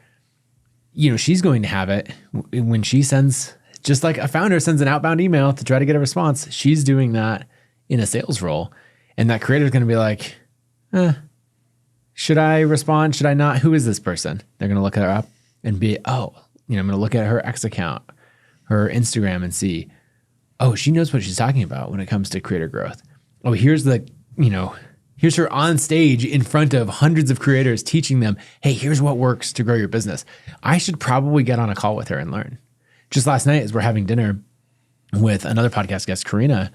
she's going to have it when she sends, just like a founder sends an outbound email to try to get a response, she's doing that in a sales role. And that creator is going to be like, should I respond? Should I not? Who is this person? They're going to look her up and be, I'm going to look at her X account, her Instagram, and see, she knows what she's talking about when it comes to creator growth. Oh, here's the, Here's her on stage in front of hundreds of creators teaching them, hey, here's what works to grow your business. I should probably get on a call with her and learn. Just last night, as we're having dinner with another podcast guest, Karina,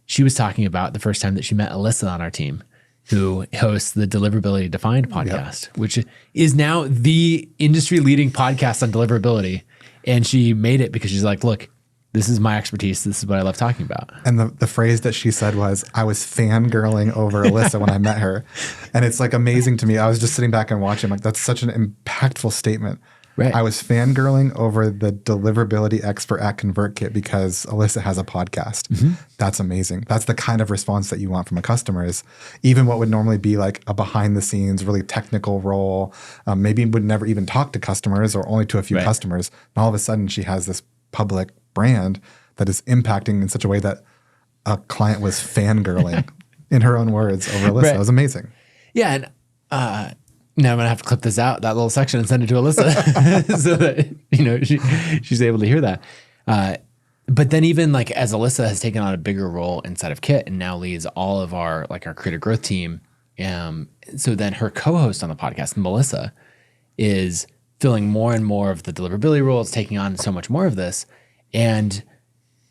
she was talking about the first time that she met Alyssa on our team, who hosts the Deliverability Defined podcast, which is now the industry leading podcast on deliverability. And she made it because she's like, look, this is my expertise. This is what I love talking about. And the phrase that she said was, I was fangirling over Alyssa when I met her. And it's like amazing to me. I was just sitting back and watching, like, that's such an impactful statement. Right. I was fangirling over the deliverability expert at ConvertKit because Alyssa has a podcast. Mm-hmm. That's amazing. That's the kind of response that you want from a customer, is even what would normally be like a behind the scenes, really technical role, maybe would never even talk to customers or only to a few customers. And all of a sudden she has this public brand that is impacting in such a way that a client was fangirling, in her own words, over Alyssa. It was amazing. Yeah. And now I'm going to have to clip this out, that little section, and send it to Alyssa so that, she's able to hear that. But then even like as Alyssa has taken on a bigger role inside of Kit and now leads all of our creator growth team. So then her co-host on the podcast, Melissa, is filling more and more of the deliverability roles, taking on so much more of this. And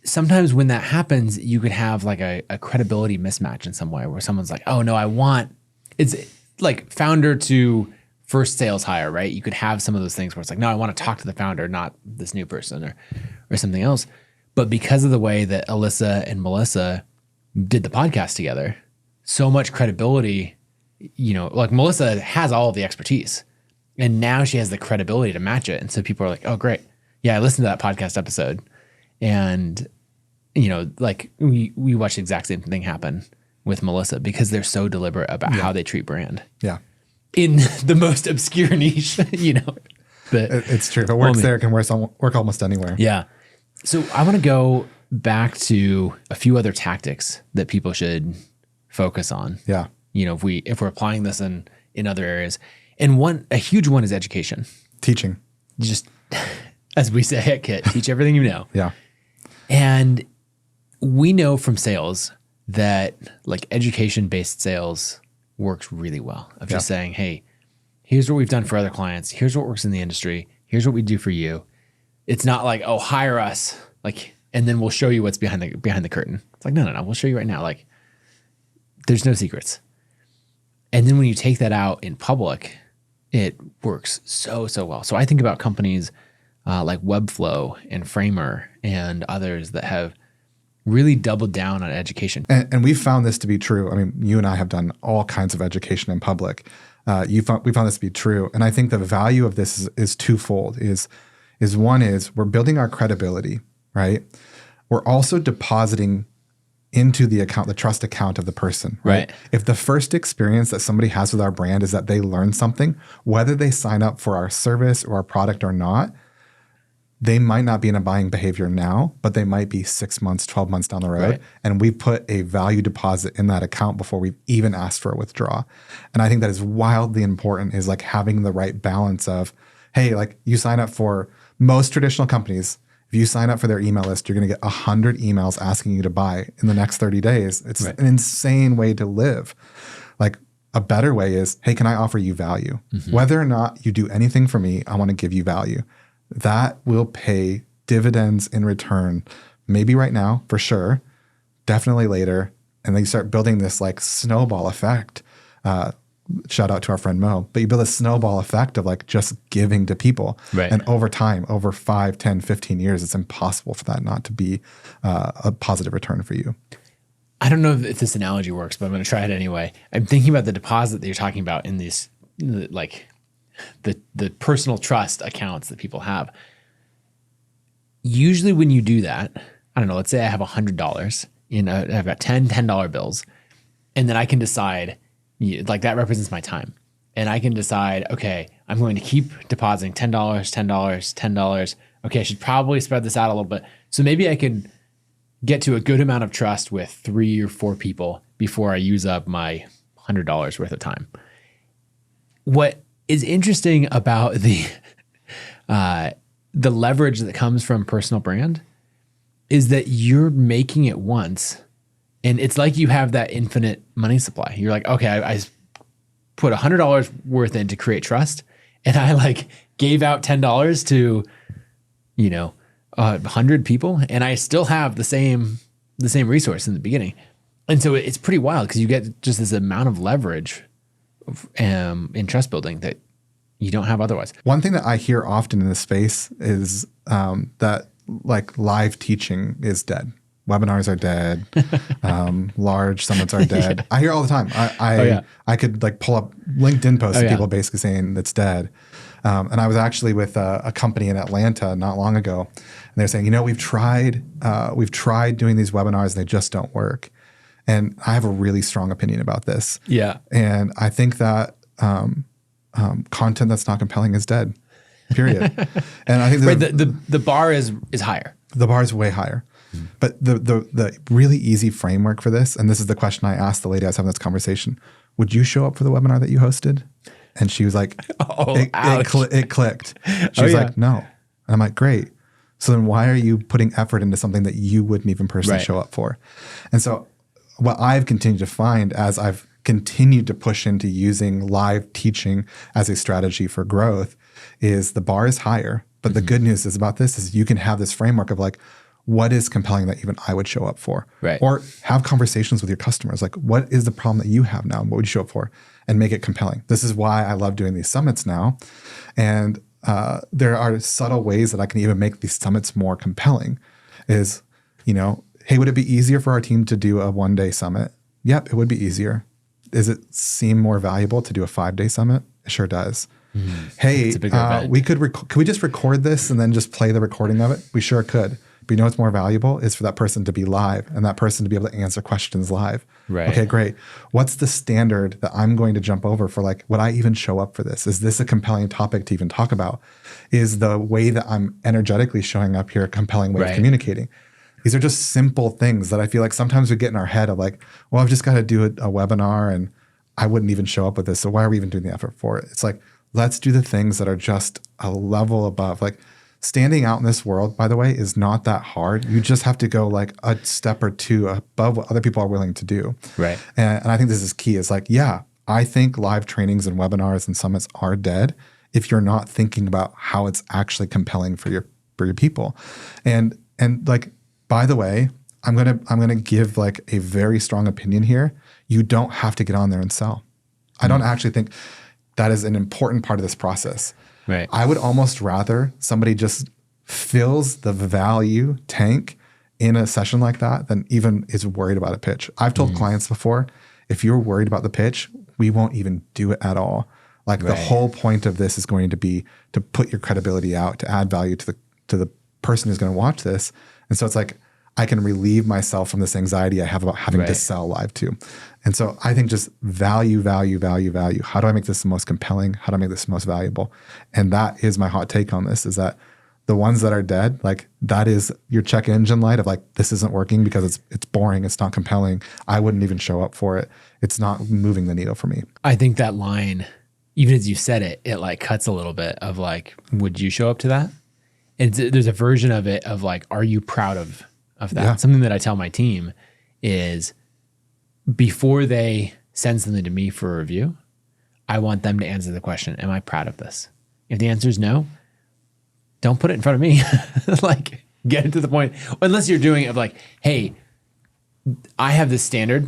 sometimes when that happens, you could have like a credibility mismatch in some way where someone's like, oh no, it's like founder to first sales hire, right? You could have some of those things where it's like, no, I want to talk to the founder, not this new person or something else. But because of the way that Alyssa and Melissa did the podcast together, so much credibility, like Melissa has all of the expertise and now she has the credibility to match it. And so people are like, oh, great. Yeah, I listened to that podcast episode and, like we watched the exact same thing happen with Melissa because they're so deliberate about how they treat brand. Yeah. In the most obscure niche, It's true. If it works there, it can work almost anywhere. Yeah. So I want to go back to a few other tactics that people should focus on. Yeah. If we're applying this in other areas. And a huge one is education. Teaching. Just, as we say at Kit, teach everything you know. Yeah. And we know from sales that like education-based sales works really well. Of just saying, hey, here's what we've done for other clients. Here's what works in the industry. Here's what we do for you. It's not like, oh, hire us, and then we'll show you what's behind the curtain. It's like, no, we'll show you right now. Like, there's no secrets. And then when you take that out in public, it works so well. So I think about companies like Webflow and Framer and others that have really doubled down on education. And we've found this to be true. I mean, you and I have done all kinds of education in public. We found this to be true. And I think the value of this is twofold. One is we're building our credibility, right? We're also depositing into the account, the trust account of the person, right? If the first experience that somebody has with our brand is that they learn something, whether they sign up for our service or our product or not, they might not be in a buying behavior now, but they might be 6 months, 12 months down the road. Right. And we put a value deposit in that account before we've even asked for a withdrawal. And I think that is wildly important, is like having the right balance of, hey, like you sign up for most traditional companies. If you sign up for their email list, you're going to get 100 emails asking you to buy in the next 30 days. It's an insane way to live. Like a better way is, hey, can I offer you value? Mm-hmm. Whether or not you do anything for me, I want to give you value. That will pay dividends in return. Maybe right now, for sure. Definitely later. And then you start building this like snowball effect. Shout out to our friend Mo. But you build a snowball effect of like just giving to people. Right. And over time, over 5, 10, 15 years, it's impossible for that not to be a positive return for you. I don't know if this analogy works, but I'm going to try it anyway. I'm thinking about the deposit that you're talking about in these like the personal trust accounts that people have. Usually when you do that, I don't know, let's say I have $100 I've got $10 bills, and then I can decide, like that represents my time. And I can decide, okay, I'm going to keep depositing $10, $10, $10. Okay, I should probably spread this out a little bit. So maybe I can get to a good amount of trust with 3 or 4 people before I use up my $100 worth of time. What is interesting about the leverage that comes from personal brand is that you're making it once And it's like you have that infinite money supply. You're like, okay, I put $100 worth in to create trust, and I like gave out $10 to, 100 people, and I still have the same resource in the beginning. And so it's pretty wild because you get just this amount of leverage in trust building that you don't have otherwise. One thing that I hear often in this space is that like live teaching is dead. Webinars are dead. Large summits are dead. I hear all the time. I could like pull up LinkedIn posts of people basically saying it's dead. And I was actually with a company in Atlanta not long ago, and they're saying, we've tried doing these webinars and they just don't work. And I have a really strong opinion about this. Yeah. And I think that content that's not compelling is dead. Period. And I think the bar is higher. The bar is way higher. But the really easy framework for this, and this is the question I asked the lady I was having this conversation, would you show up for the webinar that you hosted? And she was like, it clicked. She was like, no. And I'm like, great. So then why are you putting effort into something that you wouldn't even personally show up for? And so what I've continued to find as I've continued to push into using live teaching as a strategy for growth is the bar is higher. But the good news is about this is you can have this framework of like, what is compelling that even I would show up for? Right. Or have conversations with your customers. Like, what is the problem that you have now? And what would you show up for? And make it compelling. This is why I love doing these summits now. And there are subtle ways that I can even make these summits more compelling is, hey, would it be easier for our team to do a 1-day summit? Yep, it would be easier. Does it seem more valuable to do a 5-day summit? It sure does. Hey, could we just record this and then just play the recording of it? We sure could. But what's more valuable is for that person to be live and that person to be able to answer questions live. Right. Okay, great. What's the standard that I'm going to jump over for? Like, would I even show up for this? Is this a compelling topic to even talk about? Is the way that I'm energetically showing up here a compelling way of communicating? These are just simple things that I feel like sometimes we get in our head of like, well, I've just got to do a webinar and I wouldn't even show up with this. So why are we even doing the effort for it? It's like, let's do the things that are just a level above. Like, standing out in this world, by the way, is not that hard. You just have to go like a step or two above what other people are willing to do. Right. And I think this is key. It's like, I think live trainings and webinars and summits are dead if you're not thinking about how it's actually compelling for your people. And like, by the way, I'm gonna give like a very strong opinion here. You don't have to get on there and sell. I don't actually think that is an important part of this process. Right. I would almost rather somebody just fills the value tank in a session like that than even is worried about a pitch. I've told clients before, if you're worried about the pitch, we won't even do it at all. Like the whole point of this is going to be to put your credibility out, to add value to the person who's going to watch this. And so it's like, I can relieve myself from this anxiety I have about having to sell live too. And so I think just value. How do I make this the most compelling? How do I make this the most valuable? And that is my hot take on this, is that the ones that are dead, like that is your check engine light of like, this isn't working because it's boring. It's not compelling. I wouldn't even show up for it. It's not moving the needle for me. I think that line, even as you said it, it like cuts a little bit of like, would you show up to that? And there's a version of it of like, are you proud of that? Yeah. Something that I tell my team is before they send something to me for a review, I want them to answer the question, am I proud of this? If the answer is no, don't put it in front of me. Like, get it to the point. Unless you're doing it of like, hey, I have this standard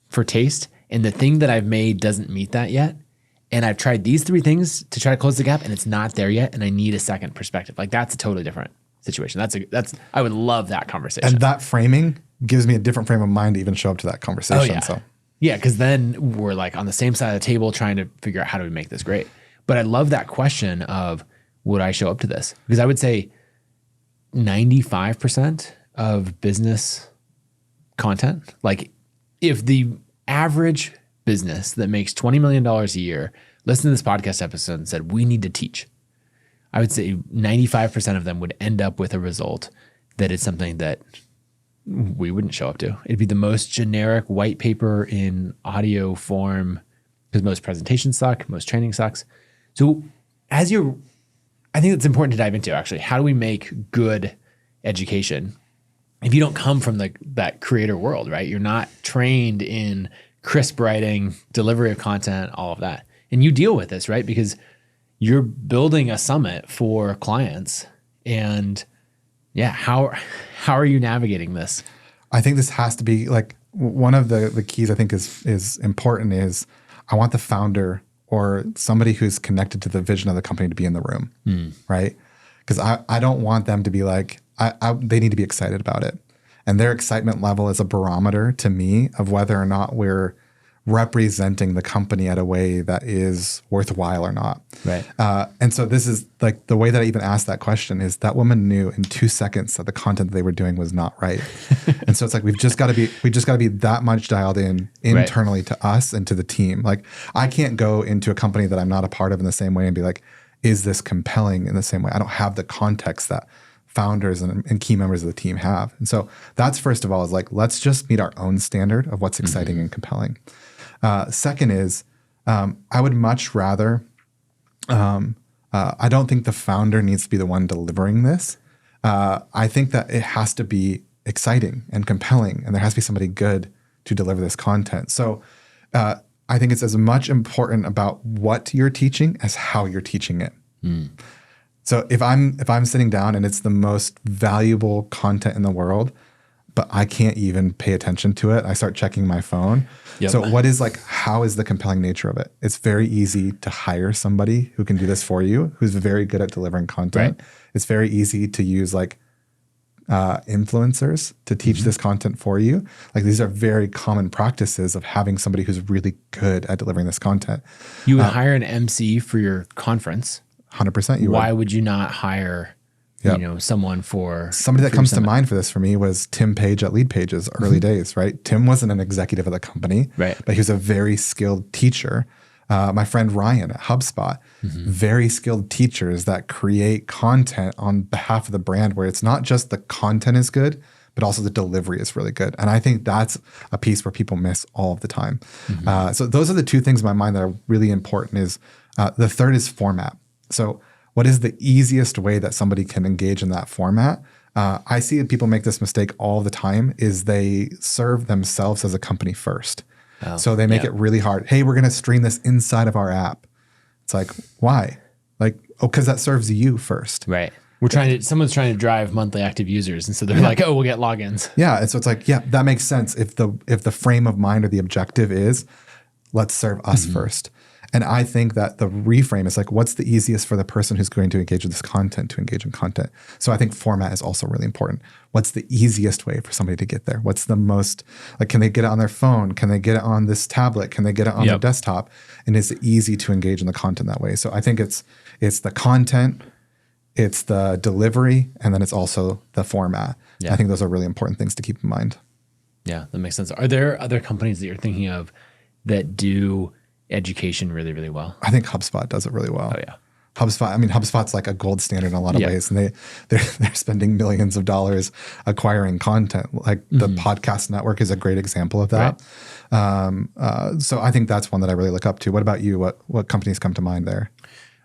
for taste, and the thing that I've made doesn't meet that yet. And I've tried these 3 things to try to close the gap, and it's not there yet, and I need a second perspective. Like, that's a totally different situation. I would love that conversation. And that framing gives me a different frame of mind to even show up to that conversation. Oh, yeah. So yeah, because then we're like on the same side of the table trying to figure out how do we make this great. But I love that question of, would I show up to this? Because I would say 95% of business content, like if the average business that makes $20 million a year listened to this podcast episode and said, we need to teach, I would say 95% of them would end up with a result that is something that we wouldn't show up to. It'd be the most generic white paper in audio form because most presentations suck, most training sucks. So I think it's important to dive into actually. How do we make good education if you don't come from that creator world, right? You're not trained in crisp writing, delivery of content, all of that. And you deal with this, right? Because you're building a summit for clients. And yeah, how are you navigating this? I think this has to be like one of the keys I think is important is I want the founder or somebody who's connected to the vision of the company to be in the room, right? Because I don't want them to be like, they need to be excited about it. And their excitement level is a barometer to me of whether or not we're representing the company at a way that is worthwhile or not. Right. And so this is like the way that I even asked that question is that woman knew in 2 seconds that the content that they were doing was not right. And so it's like, we just got to be that much dialed in internally to us and to the team. Like I can't go into a company that I'm not a part of in the same way and be like, is this compelling in the same way? I don't have the context that founders and key members of the team have. And so that's first of all is like, let's just meet our own standard of what's exciting and compelling. Second is, I would much rather, I don't think the founder needs to be the one delivering this. I think that it has to be exciting and compelling, and there has to be somebody good to deliver this content. So I think it's as much important about what you're teaching as how you're teaching it. So if I'm sitting down and it's the most valuable content in the world, but I can't even pay attention to it, I start checking my phone. Yep. So how is the compelling nature of it? It's very easy to hire somebody who can do this for you, who's very good at delivering content. Right. It's very easy to use influencers to teach this content for you. Like these are very common practices of having somebody who's really good at delivering this content. You would hire an MC for your conference. 100% you would. Why would you not hire someone for somebody that comes to mind for this for me was Tim Page at Lead Pages early days, right? Tim wasn't an executive of the company, right? But he was a very skilled teacher. My friend Ryan at HubSpot, very skilled teachers that create content on behalf of the brand where it's not just the content is good, but also the delivery is really good. And I think that's a piece where people miss all of the time. So those are the two things in my mind that are really important is the third is format. So what is the easiest way that somebody can engage in that format? I see people make this mistake all the time is they serve themselves as a company first. Oh, so they make it really hard. Hey, we're going to stream this inside of our app. It's like, why? Like, because that serves you first. Right. Someone's trying to drive monthly active users. And so they're like, oh, we'll get logins. Yeah. And so it's like, yeah, that makes sense. If the frame of mind or the objective is let's serve us first. And I think that the reframe is like, what's the easiest for the person who's going to engage with this content to engage in content? So I think format is also really important. What's the easiest way for somebody to get there? What's the most, can they get it on their phone? Can they get it on this tablet? Can they get it on their desktop? And is it easy to engage in the content that way? So I think it's the content, it's the delivery, and then it's also the format. Yeah. I think those are really important things to keep in mind. Yeah, that makes sense. Are there other companies that you're thinking of that do education really, really well? I think HubSpot does it really well. Oh yeah. HubSpot's like a gold standard in a lot of ways. And they're spending millions of dollars acquiring content. Like the podcast network is a great example of that. Right. So I think that's one that I really look up to. What about you? What companies come to mind there?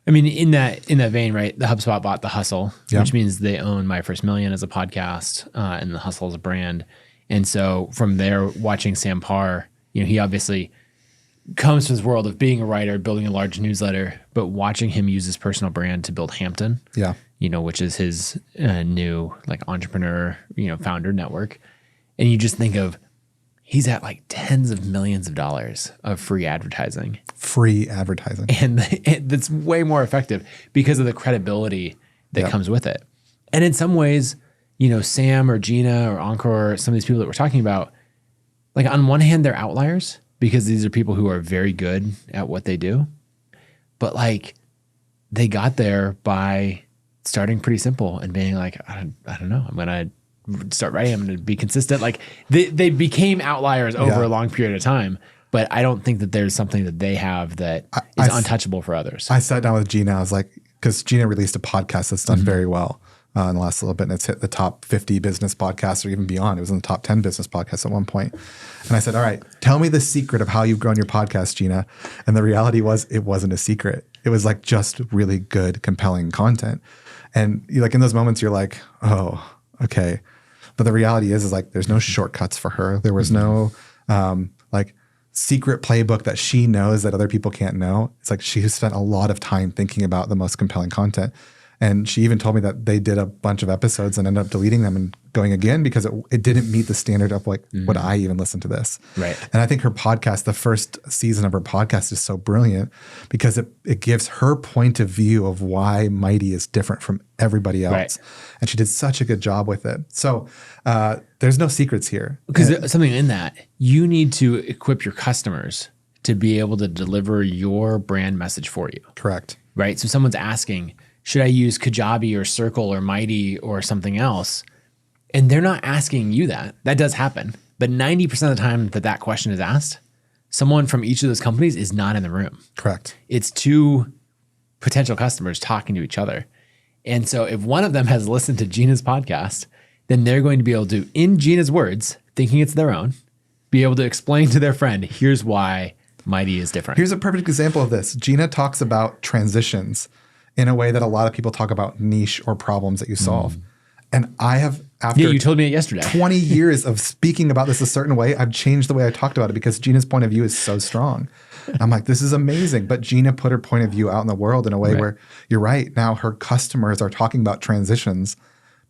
I mean, in that vein, right? The HubSpot bought The Hustle, which means they own My First Million as a podcast, and The Hustle as a brand. And so from there, watching Sam Parr, he obviously comes from this world of being a writer, building a large newsletter, but watching him use his personal brand to build Hampton, which is his new entrepreneur, founder network. And you just think of, he's at tens of millions of dollars of free advertising. And that's way more effective because of the credibility that comes with it. And in some ways, Sam or Gina or Encore, or some of these people that we're talking about, on one hand, they're outliers, because these are people who are very good at what they do. But they got there by starting pretty simple and being like, I don't know, I'm going to start writing, I'm going to be consistent. They became outliers over a long period of time. But I don't think that there's something that they have that is untouchable for others. I sat down with Gina. I was like, because Gina released a podcast that's done very well in the last little bit, and it's hit the top 50 business podcasts or even beyond. It was in the top 10 business podcasts at one point. And I said, all right, tell me the secret of how you've grown your podcast, Gina. And the reality was it wasn't a secret. It was just really good, compelling content. And in those moments, you're like, oh, okay. But the reality is like there's no shortcuts for her. There was no like secret playbook that she knows that other people can't know. It's like she has spent a lot of time thinking about the most compelling content. And she even told me that they did a bunch of episodes and ended up deleting them and going again because it didn't meet the standard of like, would I even listen to this? Right. And I think her podcast, the first season of her podcast is so brilliant because it gives her point of view of why Mighty is different from everybody else. Right. And she did such a good job with it. So there's no secrets here. Because something in that, you need to equip your customers to be able to deliver your brand message for you. Correct. Right. So someone's asking, should I use Kajabi or Circle or Mighty or something else? And they're not asking you that. That does happen. But 90% of the time that question is asked, someone from each of those companies is not in the room. Correct. It's two potential customers talking to each other. And so if one of them has listened to Gina's podcast, then they're going to be able to, in Gina's words, thinking it's their own, be able to explain to their friend, here's why Mighty is different. Here's a perfect example of this. Gina talks about transitions in a way that a lot of people talk about niche or problems that you solve. And I have, after you told me it yesterday. 20 years of speaking about this a certain way, I've changed the way I talked about it because Gina's point of view is so strong. I'm like, this is amazing. But Gina put her point of view out in the world in a way where you're right. Now her customers are talking about transitions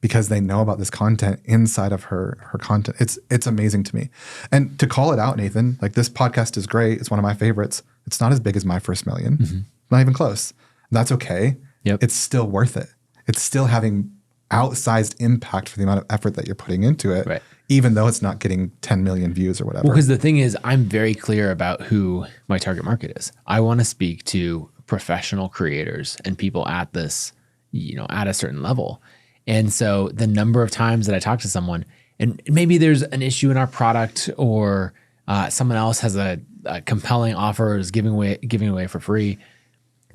because they know about this content inside of her content. It's amazing to me. And to call it out, Nathan, like this podcast is great. It's one of my favorites. It's not as big as my first million. Not even close. That's okay. Yep. It's still worth it. It's still having outsized impact for the amount of effort that you're putting into it, even though it's not getting 10 million views or whatever. Well, because the thing is, I'm very clear about who my target market is. I want to speak to professional creators and people at this, at a certain level. And so the number of times that I talk to someone, and maybe there's an issue in our product or someone else has a compelling offer or is giving away for free.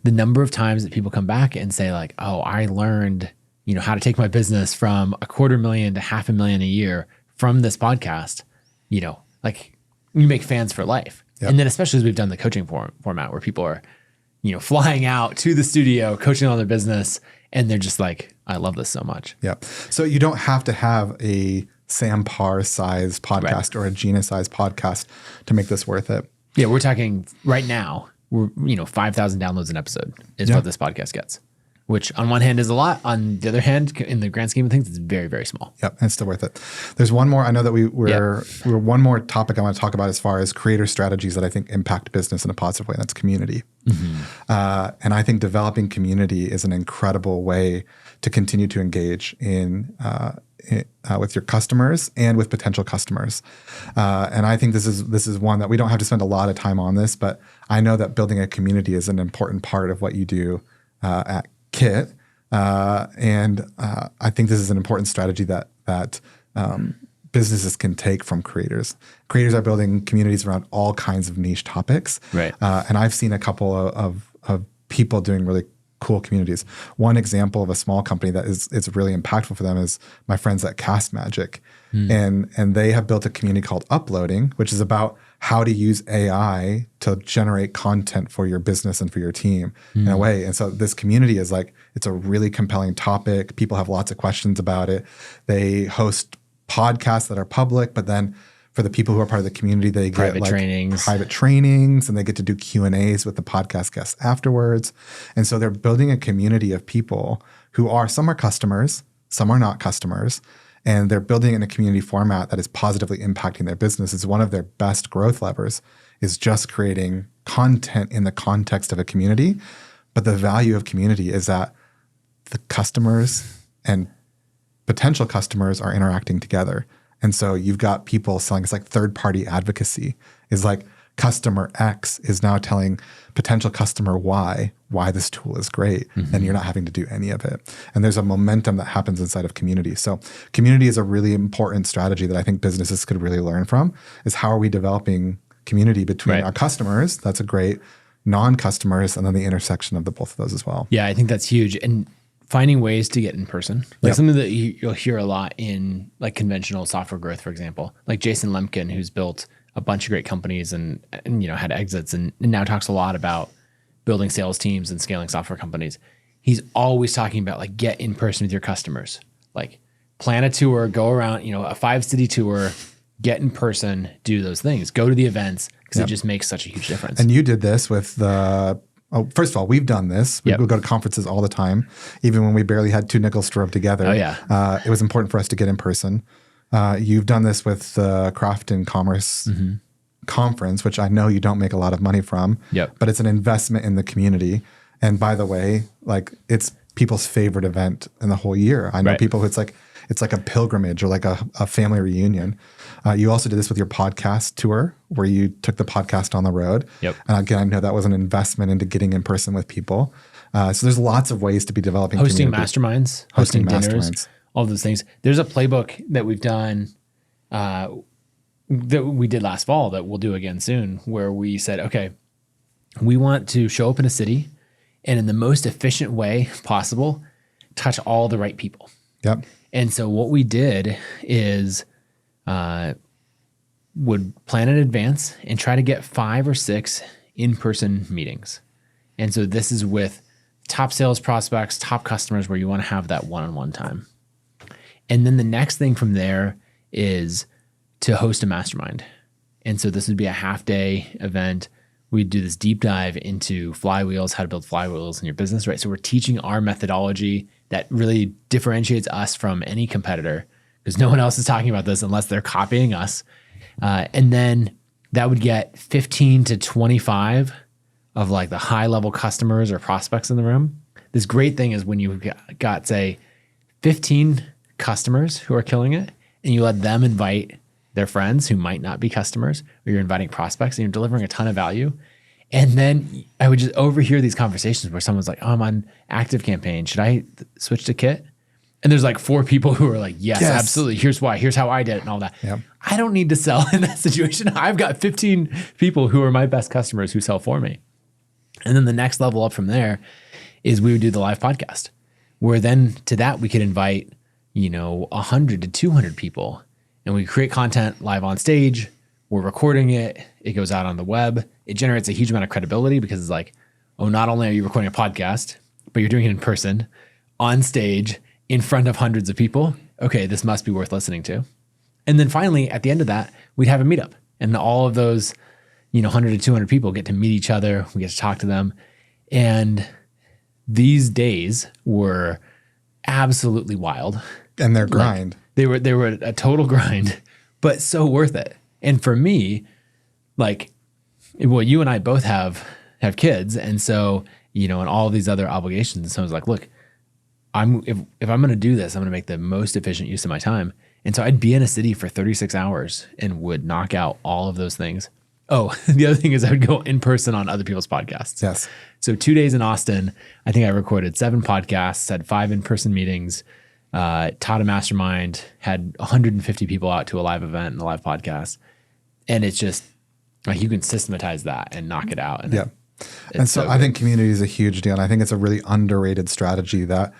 The number of times that people come back and say like, oh, I learned, how to take my business from $250,000 to $500,000 a year from this podcast, like you make fans for life. Yep. And then especially as we've done the coaching format where people are, flying out to the studio, coaching on their business. And they're just like, I love this so much. Yeah. So you don't have to have a Sam Parr size podcast or a Gina size podcast to make this worth it. Yeah. We're talking right now, we're 5,000 downloads an episode is what this podcast gets, which on one hand is a lot. On the other hand, in the grand scheme of things, it's very, very small. Yep. And it's still worth it. There's one more. I know that we're one more topic I want to talk about as far as creator strategies that I think impact business in a positive way. And that's community. And I think developing community is an incredible way to continue to engage with your customers and with potential customers. And I think this is one that we don't have to spend a lot of time on this, but I know that building a community is an important part of what you do at Kit. And I think this is an important strategy that businesses can take from creators. Creators are building communities around all kinds of niche topics. Right. And I've seen a couple of people doing really cool communities. One example of a small company that is really impactful for them is my friends at Cast Magic. And they have built a community called Uploading, which is about how to use AI to generate content for your business and for your team in a way. And so this community is like, it's a really compelling topic. People have lots of questions about it. They host podcasts that are public, but then for the people who are part of the community, they get private trainings and they get to do Q&As with the podcast guests afterwards. And so they're building a community of people who are, some are customers, some are not customers, and they're building it in a community format that is positively impacting their business. It's one of their best growth levers is just creating content in the context of a community. But the value of community is that the customers and potential customers are interacting together. And so you've got people selling, it's like third-party advocacy. Is like customer X is now telling potential customer Y why this tool is great, and you're not having to do any of it. And there's a momentum that happens inside of community. So community is a really important strategy that I think businesses could really learn from, is how are we developing community between our customers? That's a great non-customers, and then the intersection of the both of those as well. Yeah, I think that's huge. And finding ways to get in person, like something that you'll hear a lot in like conventional software growth, for example, like Jason Lemkin, who's built a bunch of great companies and had exits and now talks a lot about building sales teams and scaling software companies. He's always talking about like get in person with your customers, like plan a tour, go around, a 5-city tour, get in person, do those things, go to the events, because it just makes such a huge difference. And you did this with first of all, we've done this. We go to conferences all the time, even when we barely had 2 nickels to rub together. Oh, yeah. It was important for us to get in person. You've done this with the Craft and Commerce conference, which I know you don't make a lot of money from, but it's an investment in the community. And by the way, like it's people's favorite event in the whole year. I know people who it's like a pilgrimage or like a family reunion. You also did this with your podcast tour where you took the podcast on the road. And again, I know that was an investment into getting in person with people. So there's lots of ways to be developing hosting community. Masterminds, hosting dinners, all those things. There's a playbook that we've done that we did last fall that we'll do again soon, where we said, okay, we want to show up in a city and in the most efficient way possible, touch all the right people. And so what we did is would plan in advance and try to get 5 or 6 in-person meetings. And so this is with top sales prospects, top customers, where you want to have that one-on-one time. And then the next thing from there is to host a mastermind. And so this would be a half-day event. We'd do this deep dive into flywheels, how to build flywheels in your business, right? So we're teaching our methodology that really differentiates us from any competitor, because no one else is talking about this unless they're copying us. And then that would get 15 to 25 of like the high level customers or prospects in the room. This great thing is when you got say 15 customers who are killing it and you let them invite their friends who might not be customers, or you're inviting prospects and you're delivering a ton of value. And then I would just overhear these conversations where someone's like, oh, I'm on ActiveCampaign. Should I switch to Kit? And there's like 4 people who are like, yes, absolutely. Here's why. Here's how I did it and all that. I don't need to sell in that situation. I've got 15 people who are my best customers who sell for me. And then the next level up from there is we would do the live podcast, where then to that we could invite, 100 to 200 people, and we create content live on stage. We're recording it. It goes out on the web. It generates a huge amount of credibility because it's like, oh, not only are you recording a podcast, but you're doing it in person, on stage, in front of hundreds of people. Okay, this must be worth listening to. And then finally, at the end of that, we'd have a meetup. And all of those, 100 to 200 people get to meet each other. We get to talk to them. And these days were absolutely wild. And their grind. Like, they were a total grind, but so worth it. And for me, you and I both have kids. And so, and all these other obligations. And so I was like, look, if I'm going to do this, I'm going to make the most efficient use of my time. And so I'd be in a city for 36 hours and would knock out all of those things. Oh, the other thing is I would go in person on other people's podcasts. So 2 days in Austin, I think I recorded 7 podcasts, had 5 in-person meetings, taught a mastermind, had 150 people out to a live event and a live podcast. And it's just like you can systematize that and knock it out. And and so I think community is a huge deal. And I think it's a really underrated strategy that,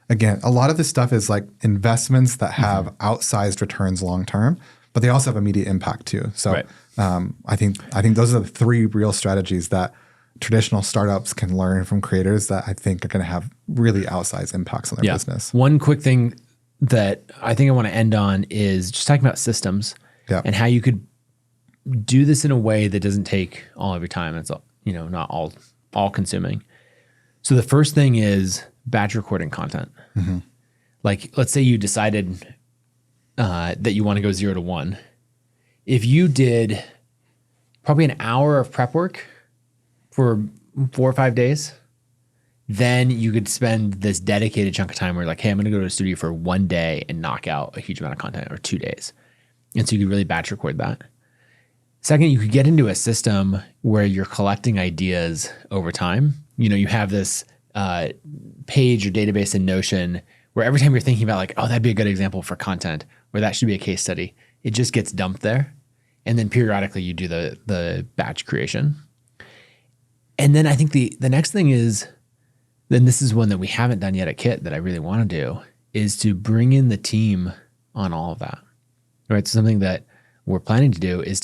again, a lot of this stuff is like investments that have outsized returns long-term, but they also have immediate impact too. So I think those are the 3 real strategies that traditional startups can learn from creators that I think are going to have really outsized impacts on their business. One quick thing that I think I want to end on is just talking about systems and how you could do this in a way that doesn't take all of your time. It's not all consuming. So the first thing is batch recording content. Like, let's say you decided that you want to go 0 to 1. If you did probably an hour of prep work for 4 or 5 days, then you could spend this dedicated chunk of time where you're like, hey, I'm going to go to a studio for 1 day and knock out a huge amount of content, or 2 days. And so you could really batch record that. Second, you could get into a system where you're collecting ideas over time. You have this page or database in Notion where every time you're thinking about like, oh, that'd be a good example for content, or that should be a case study, it just gets dumped there. And then periodically you do the batch creation. And then I think the next thing is, then this is one that we haven't done yet at Kit that I really want to do, is to bring in the team on all of that. Right? So something that we're planning to do is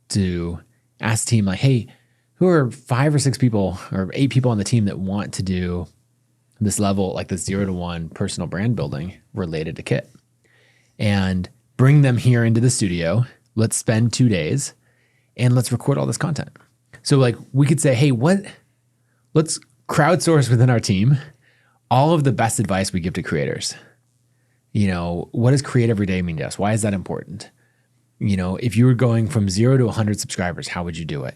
to ask the team like, hey, who are 5 or 6 people or 8 people on the team that want to do this level, like this 0 to 1 personal brand building related to Kit? and bring them here into the studio. Let's spend 2 days and let's record all this content. So like we could say, hey, let's crowdsource within our team all of the best advice we give to creators. What does create every day mean to us? Why is that important? If you were going from 0 to 100 subscribers, how would you do it?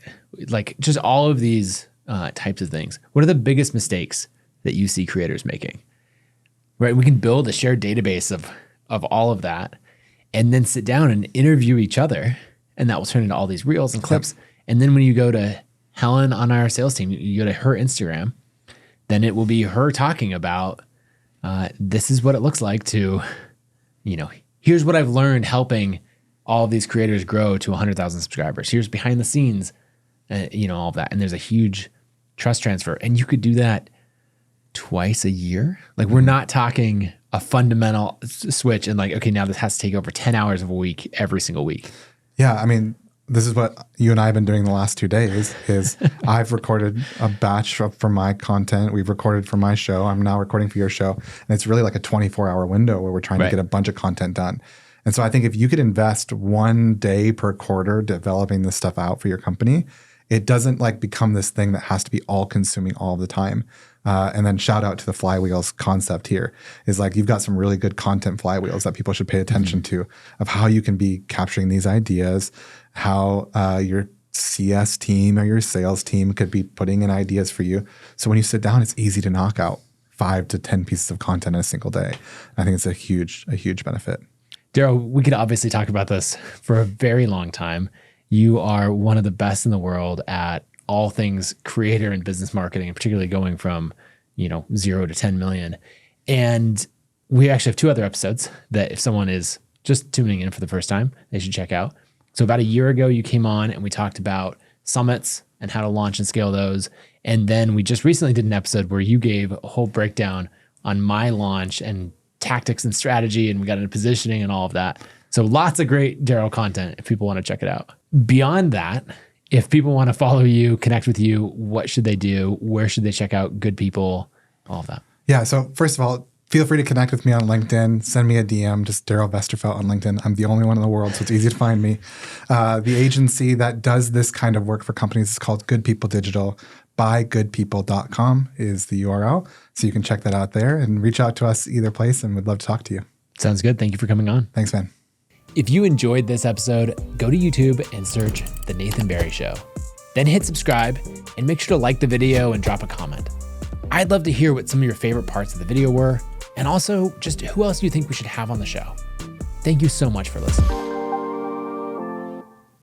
Like just all of these types of things. What are the biggest mistakes that you see creators making? Right? We can build a shared database of all of that and then sit down and interview each other, and that will turn into all these reels and clips. Yep. And then when you go to Helen on our sales team, you go to her Instagram, then it will be her talking about this is what it looks like to, here's what I've learned helping all of these creators grow to 100,000 subscribers. Here's behind the scenes, all of that. And there's a huge trust transfer. And you could do that twice a year. Like we're not talking a fundamental switch and like, okay, now this has to take over 10 hours of a week every single week. Yeah. I mean, this is what you and I have been doing the last 2 days is I've recorded a batch for my content. We've recorded for my show. I'm now recording for your show. And it's really like a 24-hour window where we're trying to get a bunch of content done. And so I think if you could invest 1 day per quarter developing this stuff out for your company, it doesn't like become this thing that has to be all consuming all the time. And then shout out to the flywheels concept here is like you've got some really good content flywheels that people should pay attention to of how you can be capturing these ideas, how your CS team or your sales team could be putting in ideas for you. So when you sit down, it's easy to knock out 5 to 10 pieces of content in a single day. I think it's a huge benefit. Darrell, we could obviously talk about this for a very long time. You are one of the best in the world at all things creator and business marketing, and particularly going from, 0 to 10 million. And we actually have 2 other episodes that if someone is just tuning in for the first time, they should check out. So about a year ago, you came on and we talked about summits and how to launch and scale those. And then we just recently did an episode where you gave a whole breakdown on my launch and tactics and strategy, and we got into positioning and all of that. So lots of great Darrell content if people want to check it out. Beyond that, if people want to follow you, connect with you, what should they do? Where should they check out Good People? All of that. Yeah. So first of all, feel free to connect with me on LinkedIn. Send me a DM, just Darrell Vesterfelt on LinkedIn. I'm the only one in the world, so it's easy to find me. The agency that does this kind of work for companies is called Good People Digital. Bygoodpeople.com is the URL. So you can check that out there and reach out to us either place, and we'd love to talk to you. Sounds good. Thank you for coming on. Thanks, man. If you enjoyed this episode, go to YouTube and search The Nathan Barry Show. Then hit subscribe and make sure to like the video and drop a comment. I'd love to hear what some of your favorite parts of the video were, and also just who else you think we should have on the show. Thank you so much for listening.